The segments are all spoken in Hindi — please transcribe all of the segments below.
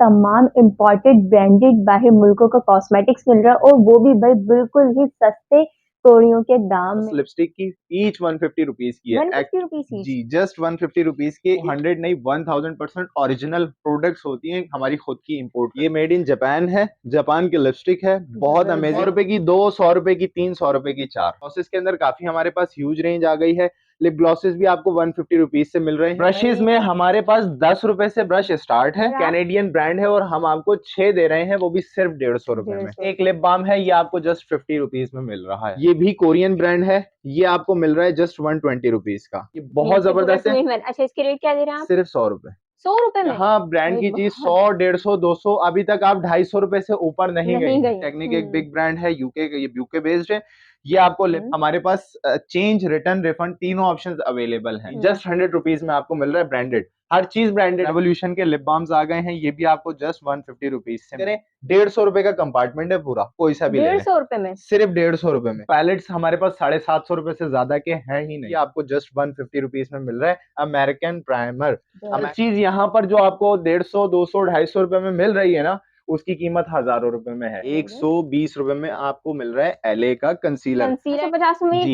तमाम इम्पोर्टेड ब्रांडेड बाहर मुल्कों का कॉस्मेटिक्स मिल रहा है और वो भी भाई बिल्कुल ही सस्ते कौड़ियों के दाम में। लिपस्टिक की ईच 150 रुपीज की है। 150 रुपीज जी जस्ट 150 रुपीज के 100 नहीं 1000% ओरिजिनल प्रोडक्ट्स होती हैं हमारी खुद की इंपोर्ट। ये मेड इन जापान है, जापान की लिपस्टिक है, बहुत अमेजिंग। 100 रुपए की 2, 100 रुपए की 3, 100 रुपए की 4। ग्लॉसेस के अंदर काफी हमारे पास ह्यूज रेंज आ गई है। लिप ग्लॉसेस भी आपको 150 रुपीज से मिल रहे हैं। ब्रशेज में हमारे पास 10 रुपए से ब्रश स्टार्ट है, कैनेडियन ब्रांड है और हम आपको 6 दे रहे हैं, वो भी सिर्फ 150 रुपए में। एक लिप बाम है, ये आपको जस्ट 50 रुपीज में मिल रहा है। ये भी कोरियन ब्रांड है, ये आपको मिल रहा है जस्ट 120 रुपीज का। ये बहुत जबरदस्त है। अच्छा, इसके रेट क्या दे रहे हैं आप? सिर्फ 100 रुपए। 100 रुपए में? हाँ, ब्रांड की चीज 100, 150, 200, अभी तक आप 250 रुपए से ऊपर नहीं गई। टेक्निक एक बिग ब्रांड है, यूके बेस्ड है। ये आपको हमारे पास चेंज, रिटर्न, रिफंड तीनों ऑप्शंस अवेलेबल हैं। जस्ट 100 रुपीज में आपको मिल रहा है ब्रांडेड, हर चीज ब्रांडेड। रेवोल्यूशन के लिप बाम्स आ गए हैं, ये भी आपको जस्ट 150 रुपीज से करें। 150 रुपए का कंपार्टमेंट है पूरा, कोई सा भी ले लें। 150 रुपए में? सिर्फ 150 रुपए में। पैलेट्स हमारे पास 750 रुपए से ज्यादा के हैं ही नहीं। ये आपको जस्ट 150 रुपीज में मिल रहा है अमेरिकन प्राइमर। हर चीज यहाँ पर जो आपको 150, 200, 250 रुपए में मिल रही है ना, उसकी कीमत हजारों रुपए में है। 120 रुपए में आपको मिल रहा है एलए का कंसीलर। 50 में ये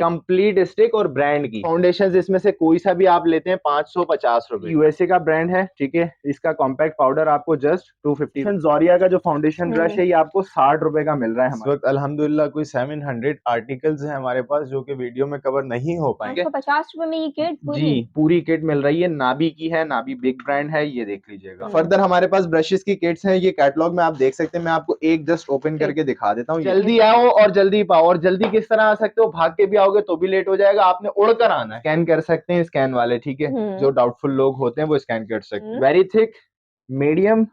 कंप्लीट स्टिक और ब्रांड की फाउंडेशन, इसमें से कोई सा भी आप लेते हैं 550 रुपए। यूएसए का ब्रांड है, ठीक है। इसका कॉम्पैक्ट पाउडर आपको जस्ट 250। जोरिया का जो फाउंडेशन ब्रश है, ये आपको 60 रुपए का मिल रहा है। इस वक्त अल्हम्दुलिल्लाह कोई 700 आर्टिकल्स है हमारे पास जो कि वीडियो में कवर नहीं हो पाएंगे। 50 रुपए में ये किट जी पूरी किट मिल रही है। नाबी की है, नाबी बिग ब्रांड है, ये देख लीजिएगा। फर्दर हमारे पास ब्रशेस की किट्स हैं, ये कैटलॉग में आप देख सकते हैं। मैं आपको एक जस्ट ओपन करके दिखा देता हूँ। जल्दी आओ और जल्दी पाओ। और जल्दी किस तरह आ सकते हो, भाग के भी आओगे तो भी लेट हो जाएगा, आपने उड़कर आना है। स्कैन कर सकते हैं, स्कैन वाले, ठीक है। जो डाउटफुल लोग होते हैं वो स्कैन कर सकते हैं। वेरी थिक, मीडियम,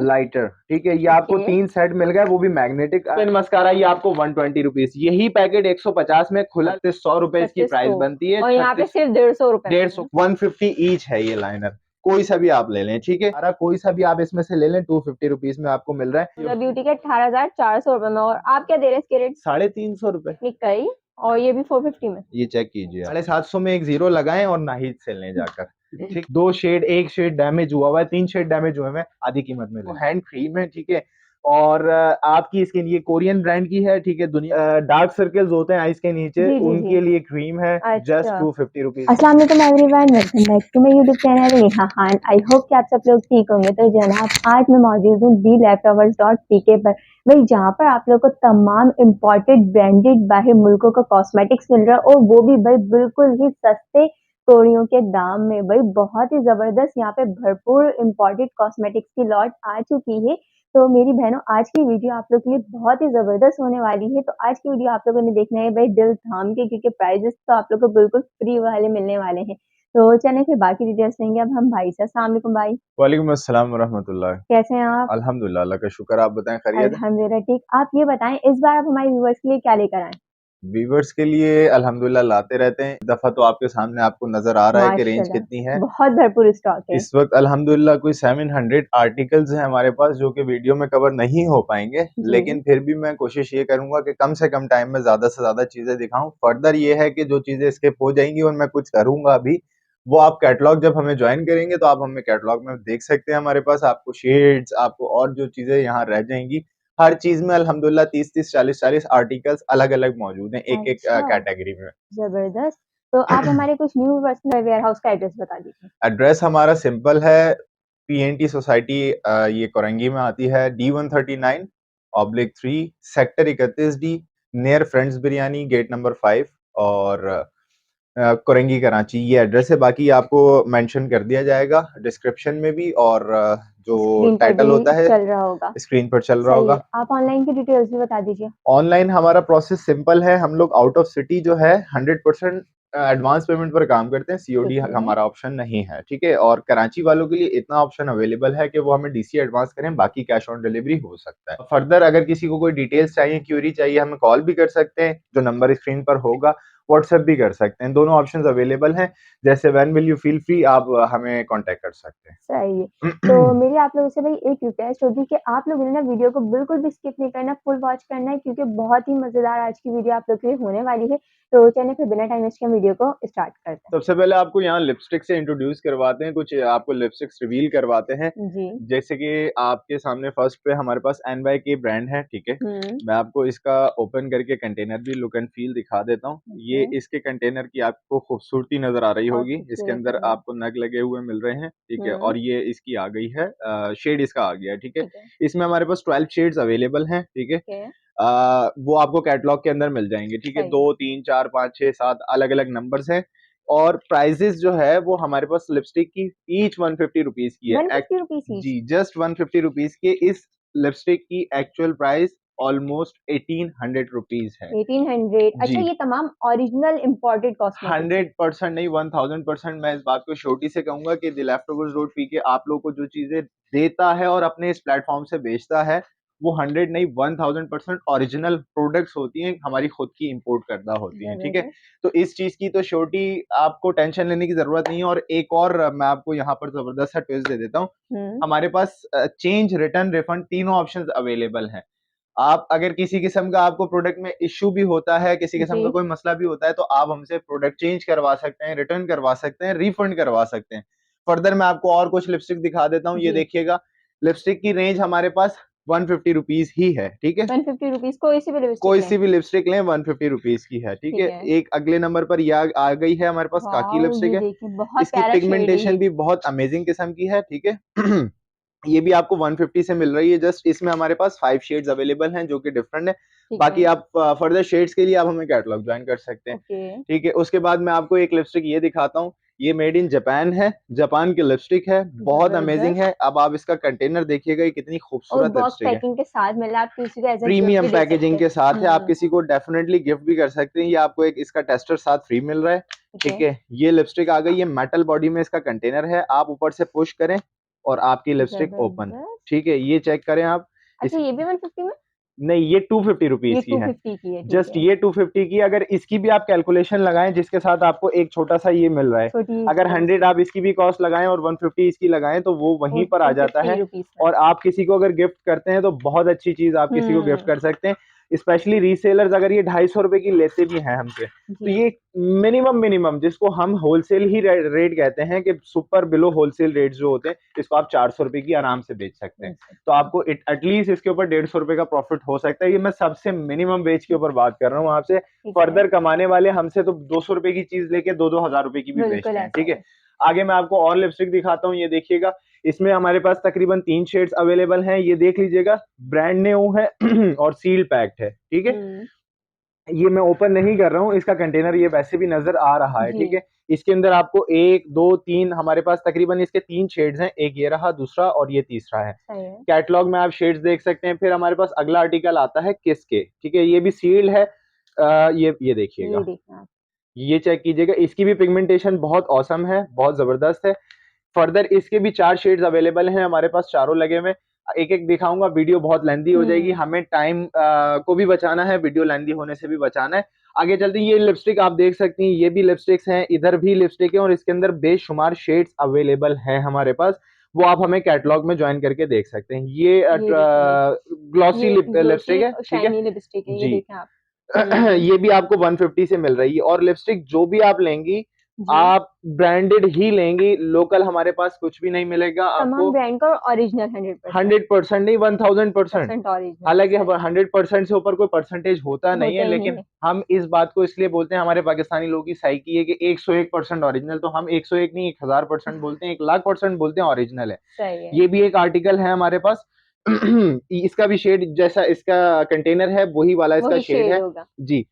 लाइटर, ठीक है। ये आपको 3 सेट मिल गए, वो भी मैग्नेटिक। पेन मस्कारा ये आपको 120 रुपीज। यही पैकेट 150 में खुला 100 रुपए इसकी प्राइस बनती है। और यहाँ पे सिर्फ 150 रुपए। 150, 150 ईच है ये लाइनर। कोई सा भी आप ले लें, ठीक है। सारा कोई सा भी आप इसमें से ले लें, 250 रुपीज में आपको मिल रहा है। ब्यूटी के 18,400 रुपए में, और आप क्या दे रहे हैं इसके रेट? 350 रुपए। और ये भी 450 में। ये चेक कीजिए, 750 में एक जीरो लगाएं और नाहिद से लें जाकर। ठीक, 2 शेड, 1 शेड डैमेज हुआ हुआ है, 3 शेड डैमेज हुए हैं, आधी कीमत में। हैंड क्रीम है, ठीक है। और आपकी स्किन ये कोरियन ब्रांड की है, ठीक है। दुनिया डार्क सर्कल्स होते हैं आईज के नीचे, उनके लिए क्रीम है। Just 250 rupees. अस्सलाम वालेकुम everyone, welcome back to my YouTube channel Neha Khan. I hope कि आप सब लोग ठीक होंगे। तो जनाब, आज मैं मौजूद हूँ BeLeftovers.pk पर, भाई जहाँ पर आप लोग को तमाम इम्पोर्टेड ब्रांडेड बाहर मुल्कों का कॉस्मेटिक्स मिल रहा है और वो भी भाई बिल्कुल ही सस्ते कौड़ियों के दाम में। भाई बहुत ही जबरदस्त यहाँ पे भरपूर इम्पोर्टेड कॉस्मेटिक्स की लॉट आ चुकी है। तो मेरी बहनों, आज की वीडियो आप लोग के लिए बहुत ही जबरदस्त होने वाली है। तो आज की वीडियो आप लोगों ने देखना है भाई दिल थाम के, क्योंकि प्राइजेस तो आप लोग को बिल्कुल फ्री वाले मिलने वाले हैं। तो चलें फिर बाकी डिटेल्स लेंगे अब हम भाई से। अस्सलाम वालेकुम भाई। वालेकुम अस्सलाम वरहमतुल्लाह। कैसे हैं आप? अल्हम्दुलिल्लाह, अल्लाह का शुक्र। आप बताएं, खैरियत? अल्हम्दुलिल्लाह ठीक। आप ये बताएं, इस बार आप हमारे व्यूअर्स के लिए क्या लेकर आए? व्यूअर्स के लिए अल्हम्दुलिल्लाह लाते रहते हैं। दफा तो आपके सामने आपको नजर आ रहा है कि रेंज कितनी है। बहुत भरपूर स्टॉक है इस वक्त अल्हम्दुलिल्लाह कोई 700 आर्टिकल्स हैं हमारे पास जो कि वीडियो में कवर नहीं हो पाएंगे, लेकिन फिर भी मैं कोशिश ये करूंगा कि कम से कम टाइम में ज्यादा से ज्यादा चीजें दिखाऊं। फर्दर ये है कि जो चीजें स्किप हो जाएंगी और मैं कुछ करूंगा अभी, वो आप कैटलॉग जब हमें ज्वाइन करेंगे तो आप हमें कैटलॉग में देख सकते हैं। हमारे पास आपको शेड्स, आपको और जो चीजें यहाँ रह जाएंगी, हर चीज में अल्हम्दुलिल्लाह 30-30, 40-40 आर्टिकल्स अलग अलग मौजूद हैं एक एक कैटेगरी में। जबरदस्त। तो आप हमारे कुछ न्यू पर्सनल वेयर हाउस का एड्रेस बता दीजिए। एड्रेस हमारा सिंपल है, पीएनटी सोसाइटी, ये कोरंगी में आती है, D139/3, sector 31D, near friends biryani, gate number 5 और कोरंगी कराची, ये एड्रेस है। बाकी आपको मेंशन कर दिया जाएगा डिस्क्रिप्शन में भी, और जो टाइटल होता है चल रहा होगा, स्क्रीन पर चल रहा होगा। आप ऑनलाइन की डिटेल्स भी बता दीजिए। ऑनलाइन हमारा प्रोसेस सिंपल है, हम लोग आउट ऑफ सिटी जो है 100% एडवांस पेमेंट पर काम करते हैं। सीओडी हमारा ऑप्शन नहीं है, ठीक है। और कराची वालों के लिए इतना ऑप्शन अवेलेबल है कि वो हमें डीसी एडवांस करें, बाकी कैश ऑन डिलीवरी हो सकता है। फर्दर अगर किसी को कोई डिटेल्स चाहिए, क्यूरी चाहिए, हमें कॉल भी कर सकते हैं, जो नंबर स्क्रीन पर होगा व्हाट्सएप भी कर सकते हैं, दोनों ऑप्शंस अवेलेबल हैं। जैसे when will you feel free, आप हमें कांटेक्ट कर सकते हैं। सही है। तो मेरी आप लोगों से भाई एक रिक्वेस्ट होगी कि आप लोगों ने ना वीडियो को बिल्कुल भी स्किप नहीं करना, फुल वॉच करना है क्योंकि बहुत ही मज़ेदार आज की वीडियो आप लोग के लिए होने वाली है। तो चलिए फिर बिना टाइम वेस्ट के वीडियो को स्टार्ट करते सबसे पहले आपको यहाँ लिपस्टिक से इंट्रोड्यूस करवाते हैं, कुछ आपको लिपस्टिक्स रिवील करवाते हैं। हैं। जी। जैसे कि आपके सामने फर्स्ट पे हमारे पास NYK ब्रांड है, ठीक है। मैं आपको इसका ओपन करके कंटेनर भी लुक एंड फील दिखा देता हूँ। ये ओके। इसके कंटेनर की आपको खूबसूरती नजर आ रही बहुत होगी, इसके खूबसूरत अंदर लग रहा है। आपको नग लगे हुए मिल रहे हैं, ठीक है। हुँ, और ये इसकी आ गई है, शेड इसका आ गया है, ठीक है। ठीक है। इसमें हमारे पास 12 शेड्स अवेलेबल हैं, ठीक है। ओके, वो आपको कैटलॉग के अंदर मिल जाएंगे, ठीक है। सही है। 2 3 4 5 6 7 अलग अलग नंबर्स हैं। और प्राइजेस जो है वो हमारे पास लिपस्टिक की ईच 150 रुपीज की है। 150 रुपीज़ ईच? जी, जस्ट 150 रुपीज के इस लिपस्टिक की एक्चुअल प्राइस ऑलमोस्ट 1800 रुपीज है। 1800। अच्छा, जी, ये तमाम ओरिजिनल इम्पोर्टेड कॉस्मेटिक्स हैं। 100% नहीं, 1000% मैं इस बात को श्योरिटी से कहूंगा कि द लेफ्टओवर्स डॉट पी के आप लोग को जो चीजें देता है और अपने इस प्लेटफॉर्म से बेचता है, वो 100 नहीं 1000% ओरिजिनल प्रोडक्ट्स होती हैं, हमारी खुद की इंपोर्ट करदा होती हैं, ठीक है। ज़बरदस्त। तो इस चीज की तो श्योरिटी आपको टेंशन लेने की जरूरत नहीं है। और एक और मैं आपको यहाँ पर जबरदस्त सा ट्विस्ट दे देता हूँ। हुँ, हमारे पास चेंज, रिटर्न, रिफंड तीनों ऑप्शंस अवेलेबल हैं। आप अगर किसी किस्म का आपको प्रोडक्ट में इश्यू भी होता है, किसी किस्म का जी, कोई मसला भी होता है, तो आप हमसे प्रोडक्ट चेंज करवा सकते हैं, रिटर्न करवा सकते हैं, रिफंड करवा सकते हैं। फर्दर मैं आपको और कुछ लिपस्टिक दिखा देता हूँ, ये जी। देखिएगा। लिपस्टिक की रेंज हमारे पास 150 रुपीज ही है, ठीक है। 150 रुपीज़ कोई सी भी लिपस्टिक कोई लें। सी भी लिपस्टिक लें 150 रुपीज की है, ठीक ठीक है। है। एक अगले नंबर पर ये आ गई है हमारे पास काकी वॉव! लिपस्टिक ये है। देखिए बहुत इसकी प्यारा शेड है पिगमेंटेशन ये। भी बहुत अमेजिंग किस्म की है, ठीक है। ये भी आपको 150 से मिल रही है। जस्ट इसमें हमारे पास 5 शेड्स अवेलेबल हैं जो कि डिफरेंट है। ठीक बाकी है। आप फर्दर शेड्स के लिए आप हमें कैटलॉग ज्वाइन कर सकते हैं, ओके। ठीक है। उसके बाद मैं आपको एक लिपस्टिक ये दिखाता हूँ। ये मेड इन जापान है, जापान की लिपस्टिक है, बहुत अमेजिंग ज़बरदस्त। है। अब आप इसका कंटेनर देखिएगा, ये कितनी और खूबसूरत बॉक्स लिपस्टिक है। पैकिंग के साथ मिला, आप किसी को एज़ अ गिफ्ट प्रीमियम भी दे सकते पैकेजिंग हैं। के साथ है, आप हुँ, किसी को डेफिनेटली गिफ्ट भी कर सकते हैं। ये आपको एक इसका टेस्टर साथ फ्री मिल रहा है, ठीक ठीक है। है। ये लिपस्टिक आ गई, ये मेटल बॉडी में इसका कंटेनर है। आप ऊपर से पुश करें और आपकी लिपस्टिक ओपन, ज़बरदस्त। ठीक है। ये चेक करें आप। अच्छा, इस ये भी 150 में? नहीं, ये 250 ये रुपीज की है। 250 की है, ठीक जस्ट है। ये 250 की। अगर इसकी भी आप कैलकुलेशन लगाएं, जिसके साथ आपको एक छोटा सा ये मिल रहा है, छोटी अगर सी 100 आप इसकी भी कॉस्ट लगाएं और 150 इसकी लगाएं, तो वो वो वहीं पर आ जाता 250 है। रुपीज़ में। और आप किसी को अगर गिफ्ट करते हैं तो बहुत अच्छी चीज आप किसी को गिफ्ट हुँ, कर सकते हैं। स्पेशली रीसेलर्स अगर ये 250 रुपए की लेते भी हैं हमसे, तो जी। ये मिनिमम मिनिमम जिसको हम होलसेल ही रेट कहते हैं, कि सुपर बिलो होलसेल रेट जो होते हैं, इसको आप 400 रुपए की आराम से बेच सकते हैं। मिल तो सकते हैं। आपको एटलीस्ट इसके ऊपर 150 रुपए का प्रॉफिट हो सकता है। ये मैं सबसे मिनिमम वेज के ऊपर बात कर रहा हूँ आपसे। ठीक है। फर्दर कमाने वाले हमसे तो 200 रुपए की चीज लेके 2-2 हजार रुपए की भी बिल्कुल बेचते हैं, ऐसा ठीक ही है। है। आगे मैं आपको और लिपस्टिक दिखाता हूँ, ये देखिएगा। इसमें हमारे पास तकरीबन 3 शेड्स अवेलेबल हैं, ये देख लीजिएगा। ब्रांड न्यू है और सील पैक्ड है, ठीक है। हुँ, ये मैं ओपन नहीं कर रहा हूँ, इसका कंटेनर ये वैसे भी नजर आ रहा है, ठीक जी, है। इसके अंदर आपको 1 2 3 हमारे पास तकरीबन इसके 3 शेड्स हैं। एक ये रहा, दूसरा और ये तीसरा है। सही है। कैटलॉग में आप शेड्स देख सकते हैं। फिर हमारे पास अगला आर्टिकल आता है किस के, ठीक है। ये भी सील्ड है। ये ये देखिएगा, देखें आप। ये चेक कीजिएगा। इसकी भी पिगमेंटेशन बहुत औसम है, बहुत जबरदस्त है। फर्दर इसके भी 4 शेड्स अवेलेबल हैं हमारे पास, चारों लगे हुए। एक एक दिखाऊंगा, वीडियो बहुत लेंदी हो जाएगी। हुँ, हमें टाइम को भी बचाना है, वीडियो लेंदी होने से भी बचाना है। आगे चलते हैं। ये लिपस्टिक आप देख सकती हैं, ये भी लिपस्टिक्स हैं, इधर भी लिपस्टिक है और इसके अंदर बेशुमार शेड्स अवेलेबल हैं हमारे पास। वो आप हमें कैटलॉग में ज्वाइन करके देख सकते हैं। ये ये देखें भाई, ग्लॉसी ये लिपस्टिक ग्लोसी है, और ठीक है शाइनी लिपस्टिक है, ये जी। देखें आप। हुँ, ये भी आपको 150 से मिल रही है। और लिपस्टिक जो भी आप लेंगी, जी। आप ब्रांडेड ही लेंगी। लोकल हमारे पास कुछ भी नहीं मिलेगा तमाम आपको। ब्रांड का और ओरिजिनल 100% 100% नहीं, 1000%। परसेंट ओरिजिनल, हालांकि सही है। 100% से ऊपर कोई परसेंटेज होता नहीं होता है, ही नहीं लेकिन है, हम इस बात को इसलिए बोलते हैं, हमारे पाकिस्तानी लोगों की साइकी है कि 101% ओरिजिनल। तो हम 101 नहीं, 1000% बोलते हैं, 1,00,000% बोलते हैं ओरिजिनल है। सही है। ये भी एक आर्टिकल है हमारे पास। इसका भी शेड जैसा इसका कंटेनर है, वही वाला इसका वही शेड शेड है होगा। जी।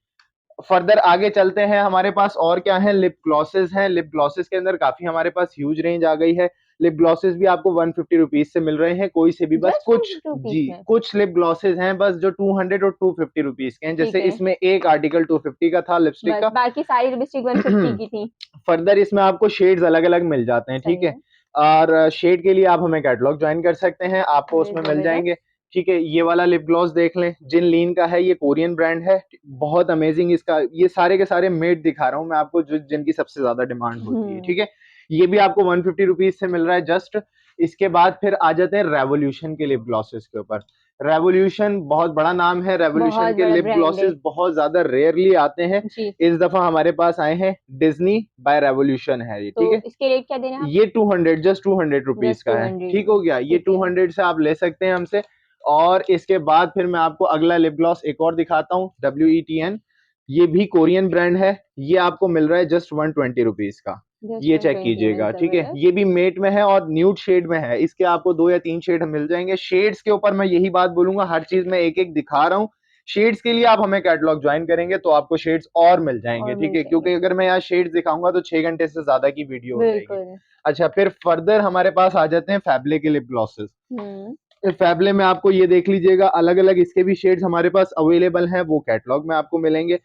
फर्दर आगे चलते हैं। हमारे पास और क्या है, लिप ग्लॉसेस हैं। लिप ग्लॉसेस के अंदर काफी हमारे पास ह्यूज रेंज आ गई है। लिप ग्लॉसेस भी आपको 150 रुपीज से मिल रहे हैं, कोई से भी। बस जस्ट कुछ 150 रुपीज़ जी, में, कुछ लिप ग्लॉसेस हैं बस जो 200 और 250 रुपीज के हैं। ठीक जैसे है। इसमें एक आर्टिकल 250 का था लिपस्टिक बस बाकी सारी लिपस्टिक का। 150 की थी। फर्दर इसमें आपको शेड्स अलग अलग मिल जाते हैं, ठीक सही है। है। और शेड के लिए आप हमें कैटलॉग ज्वाइन कर सकते हैं, आपको अरे उसमें मिल ज़बरदस्त! जाएंगे, ठीक है, ये वाला लिप ग्लॉस देख लें, जिन लीन का है, ये कोरियन ब्रांड है, बहुत अमेजिंग इसका, ये सारे के सारे मेड दिखा रहा हूँ मैं आपको, जो जिनकी सबसे ज्यादा डिमांड होती है, ठीक है। ये भी आपको 150 रुपीज से मिल रहा है जस्ट। इसके बाद फिर आ जाते हैं रेवोल्यूशन के लिप ग्लॉसेस के ऊपर। रेवोल्यूशन बहुत बड़ा नाम है, रेवोल्यूशन बहुत के बड़ा लिप ब्रांड ग्लॉसेस है बहुत ज्यादा रेयरली आते हैं। जी। इस दफा हमारे पास आए हैं डिज्नी बाय रेवोल्यूशन है ये, तो ठीक है। इसके रेट क्या देना है आप? ये 200, जस्ट 200 रुपीज जस्ट का है, 200 ठीक हो गया, ये ठीक है 200 से आप ले सकते हैं हमसे। और इसके बाद फिर मैं आपको अगला लिप ग्लॉस एक और दिखाता हूँ, WETN, ये भी कोरियन ब्रांड है, ये आपको मिल रहा है जस्ट 120 रुपीज का। जस्ट ये चेक 120 में कीजिएगा, ठीक है, जबरदस्त। ये भी मेट में है और न्यूड शेड में है, इसके आपको 2 या 3 शेड मिल जाएंगे। शेड्स के ऊपर मैं यही बात बोलूंगा, हर चीज में एक एक दिखा रहा हूँ। शेड्स के लिए आप हमें कैटलॉग ज्वाइन करेंगे तो आपको शेड्स और मिल जाएंगे, और मिल ठीक है, जाएंगे क्योंकि अगर मैं यहाँ शेड्स दिखाऊंगा तो 6 घंटे से ज्यादा की वीडियो हो जाएगी। बिल्कुल। अच्छा, फिर फर्दर हमारे पास आ जाते हैं फैबले के लिप ग्लॉसेस। फैबले में आपको ये देख लीजिएगा, अलग अलग इसके भी शेड्स हमारे पास अवेलेबल हैं, वो कैटलॉग में आपको मिलेंगे।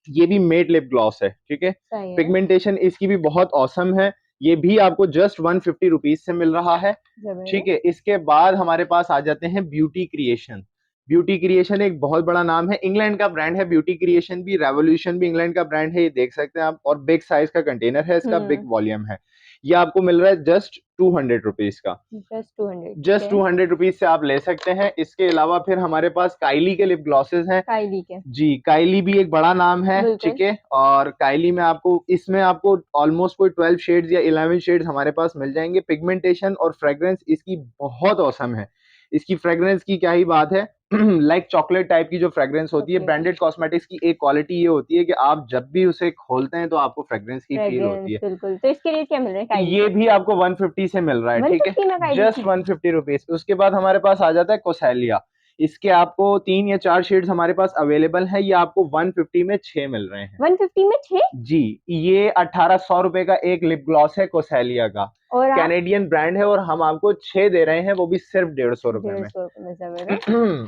ये भी मेट लिप ग्लॉस है, ठीक है, सही है पिगमेंटेशन इसकी भी बहुत औसम है। ये भी आपको जस्ट 150 रुपीज से मिल रहा है, ठीक जबरदस्त। है। इसके बाद हमारे पास आ जाते हैं ब्यूटी क्रिएशन। ब्यूटी क्रिएशन एक बहुत बड़ा नाम है, इंग्लैंड का ब्रांड है, ब्यूटी क्रिएशन भी, रेवोल्यूशन भी इंग्लैंड का ब्रांड है, ये देख सकते हैं आप, और बिग साइज का कंटेनर है इसका, बिग वॉल्यूम है। ये आपको मिल रहा है जस्ट 200 रुपीज का, जस्ट 200 ठीक जस्ट है 200 रुपीज से आप ले सकते हैं। इसके अलावा फिर हमारे पास काइली के लिप ग्लॉसेस हैं। काइली के जी, काइली भी एक बड़ा नाम है, बिल्कुल। ठीक है, और काइली में आपको, इसमें आपको ऑलमोस्ट कोई 12 शेड्स या 11 शेड्स हमारे पास मिल जाएंगे। पिगमेंटेशन और फ्रेग्रेंस इसकी बहुत औसम है, इसकी फ्रेग्रेंस की क्या ही बात है। लाइक चॉकलेट टाइप की जो फ्रेग्रेंस होती है, चॉकलेट ब्रांडेड कॉस्मेटिक्स की एक क्वालिटी ये होती है कि आप जब भी उसे खोलते हैं तो आपको फ्रेग्रेंस की फील फ्रेग्रेंस होती है। बिल्कुल। तो इसके रेट क्या मिल रहे हैं काइली ये के? भी आपको 150 से मिल रहा है, ठीक है, 150 में काइली जस्ट की? 150 रुपीज। उसके बाद हमारे पास आ जाता है कोसेलिया। इसके आपको 3 या 4 शेड्स हमारे पास अवेलेबल है, ये आपको 150 में 6 मिल रहे हैं। 150 में 6? जी, ये 1800 रुपए का एक लिप ग्लॉस है कोसेलिया का, और आप कैनेडियन ब्रांड है, और हम आपको 6 दे रहे हैं, वो भी सिर्फ 150 रुपए 150 रुपये में जबरदस्त। में।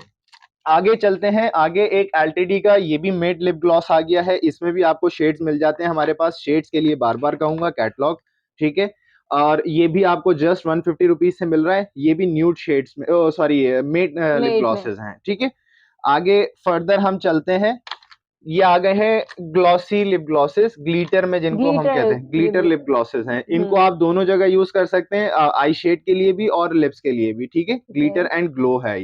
आगे चलते हैं, आगे एक एलटीडी का, ये भी मेट लिप ग्लॉस आ गया है, इसमें भी आपको शेड्स मिल जाते हैं हमारे पास। शेड्स के लिए बार बार कहूंगा कैटलॉग, ठीक है, और ये भी आपको जस्ट 150 रुपीज से मिल रहा है। ये भी न्यूड शेड्स में, सॉरी, मेट लिप मेट में ग्लॉसेस हैं, ठीक है। आगे फर्दर हम चलते हैं, ये आ गए हैं ग्लॉसी लिप ग्लॉसेस, ग्लिटर में जिनको हम ग्लिटर कहते हैं, ग्लिटर लिप ग्लॉसेस हैं। इनको हम्म आप दोनों जगह यूज कर सकते हैं, आई शेड के लिए भी और लिप्स के लिए भी, ठीक है, ठीक ग्लिटर है एंड ग्लो है